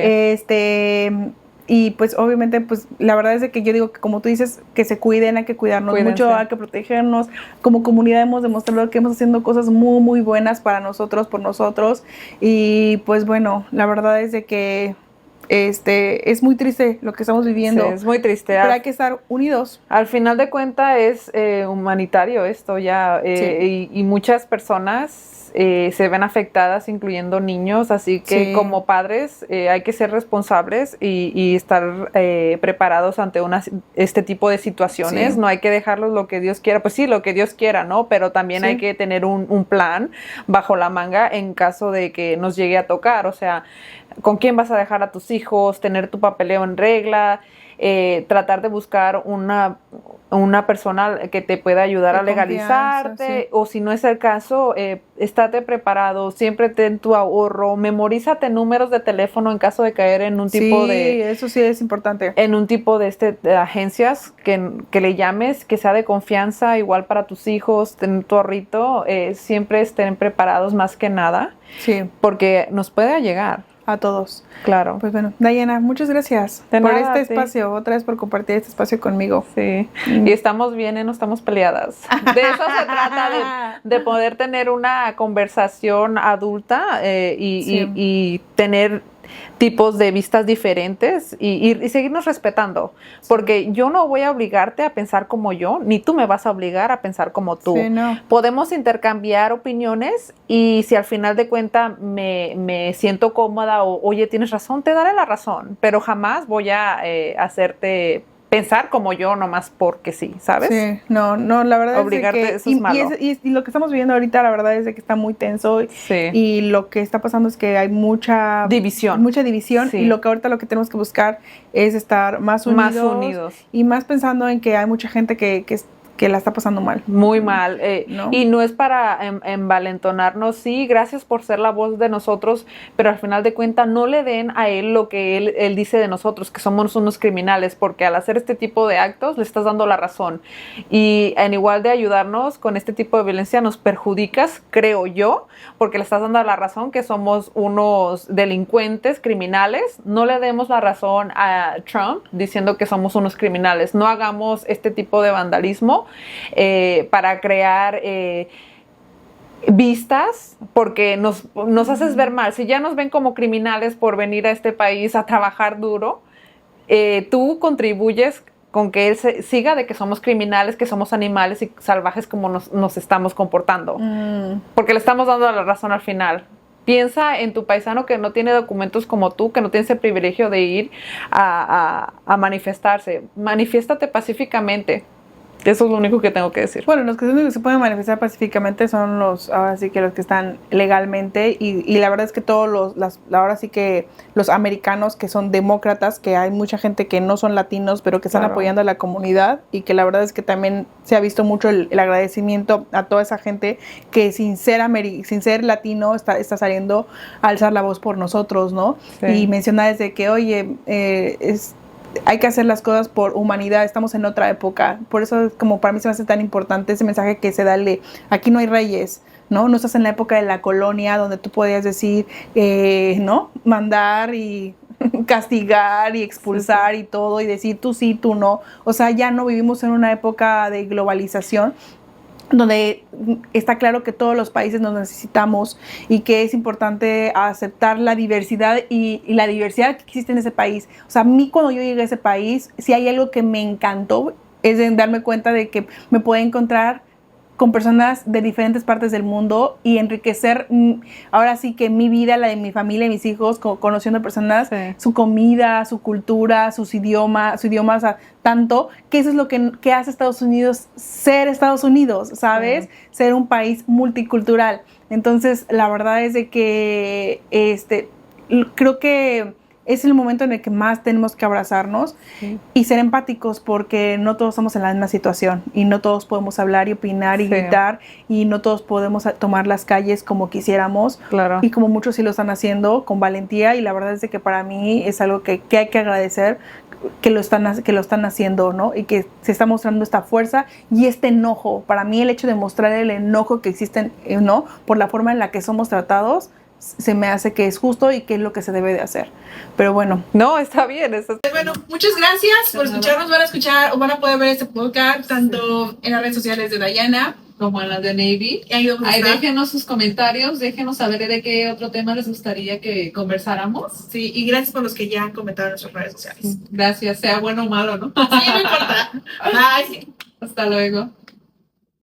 y pues obviamente pues la verdad es de que yo digo que como tú dices, que se cuiden, hay que cuidarnos mucho, hay que protegernos. Como comunidad hemos demostrado que hemos haciendo cosas muy muy buenas para nosotros, por nosotros, y pues bueno, la verdad es de que es muy triste lo que estamos viviendo. Sí, es muy triste. Pero hay que estar unidos. Al final de cuentas es humanitario esto ya, Sí. y muchas personas se ven afectadas, incluyendo niños, así que Sí. como padres hay que ser responsables y estar preparados ante este tipo de situaciones. Sí. No hay que dejarlos lo que Dios quiera, pues sí, lo que Dios quiera, ¿no? Pero también Sí. hay que tener un plan bajo la manga en caso de que nos llegue a tocar, o sea, con quién vas a dejar a tus hijos, tener tu papeleo en regla, tratar de buscar una persona que te pueda ayudar De a legalizarte, sí. o si no es el caso, estate preparado, siempre ten tu ahorro, memorízate números de teléfono en caso de caer en un tipo Sí, eso sí es importante. en un tipo de agencias que le llames, que sea de confianza, igual para tus hijos, tener tu ahorrito, siempre estén preparados más que nada, Sí, porque nos puede llegar. a todos. Claro. Pues bueno, Diana, muchas gracias De por nada, este espacio, otra vez por compartir este espacio conmigo. Sí, y estamos bien, no estamos peleadas. De eso se trata, de poder tener una conversación adulta y tener tipos de vistas diferentes y seguirnos respetando, porque yo no voy a obligarte a pensar como yo, ni tú me vas a obligar a pensar como tú. Sí, no. Podemos intercambiar opiniones y si al final de cuentas me siento cómoda o, oye, tienes razón, te daré la razón, pero jamás voy a hacerte pensar como yo nomás porque sí, ¿sabes? Sí, no, la verdad Obligarte, es de que eso es malo. y lo que estamos viviendo ahorita, la verdad es de que está muy tenso Sí. y lo que está pasando es que hay mucha división. Sí. Y lo que tenemos que buscar es estar más unidos y más pensando en que hay mucha gente que la está pasando mal. Muy mal. ¿No? Y no es para envalentonarnos. Sí, gracias por ser la voz de nosotros, pero al final de cuentas no le den a él lo que él dice de nosotros, que somos unos criminales, porque al hacer este tipo de actos le estás dando la razón. Y en igual de ayudarnos con este tipo de violencia nos perjudicas, creo yo, porque le estás dando la razón que somos unos delincuentes criminales. No le demos la razón a Trump diciendo que somos unos criminales. No hagamos este tipo de vandalismo para crear vistas, porque nos haces ver mal. Si ya nos ven como criminales por venir a este país a trabajar duro, tú contribuyes con que él siga de que somos criminales, que somos animales y salvajes como nos estamos comportando. Porque le estamos dando la razón al final. Piensa en tu paisano que no tiene documentos como tú, que no tiene ese privilegio de ir a manifestarse. Manifiéstate pacíficamente. Eso es lo único que tengo que decir. Bueno, los que se pueden manifestar pacíficamente son ahora sí que los que están legalmente y la verdad es que ahora sí que los americanos que son demócratas, que hay mucha gente que no son latinos, pero que están apoyando a la comunidad y que la verdad es que también se ha visto mucho el agradecimiento a toda esa gente que sin ser latino está saliendo a alzar la voz por nosotros, ¿no? Sí. Y mencionar desde que, oye, hay que hacer las cosas por humanidad, estamos en otra época, por eso es como para mí se me hace tan importante ese mensaje que se da aquí no hay reyes, ¿no? No estás en la época de la colonia donde tú podías decir, ¿no? Mandar y castigar y expulsar y todo y decir tú sí, tú no, o sea, ya no vivimos en una época de globalización donde está claro que todos los países nos necesitamos y que es importante aceptar la diversidad y la diversidad que existe en ese país. O sea, a mí cuando yo llegué a ese país, si hay algo que me encantó es en darme cuenta de que me puedo encontrar con personas de diferentes partes del mundo y enriquecer ahora sí que mi vida, la de mi familia y mis hijos, conociendo personas, su comida, su cultura, sus idiomas, o sea, tanto que eso es lo que hace Estados Unidos ser Estados Unidos, ¿sabes? Ser un país multicultural. Entonces, la verdad es de que creo que es el momento en el que más tenemos que abrazarnos y ser empáticos, porque no todos estamos en la misma situación y no todos podemos hablar y opinar y gritar y no todos podemos tomar las calles como quisiéramos y como muchos sí lo están haciendo con valentía, y la verdad es de que para mí es algo que hay que agradecer que lo están haciendo, ¿no? Y que se está mostrando esta fuerza y este enojo. Para mí el hecho de mostrar el enojo que existe, ¿no? Por la forma en la que somos tratados, se me hace que es justo y que es lo que se debe de hacer. Pero bueno. No, está bien. Bueno, muchas gracias por escucharnos. Van a escuchar o van a poder ver este podcast tanto en las redes sociales de Dayana como en las de Navy. y ahí vamos a Ahí estar. déjenos sus comentarios, déjenos saber de qué otro tema les gustaría que conversáramos. Sí, y gracias por los que ya han comentado en nuestras redes sociales. Gracias, sea bueno o malo, ¿no? Sí, no importa. Bye. Hasta luego.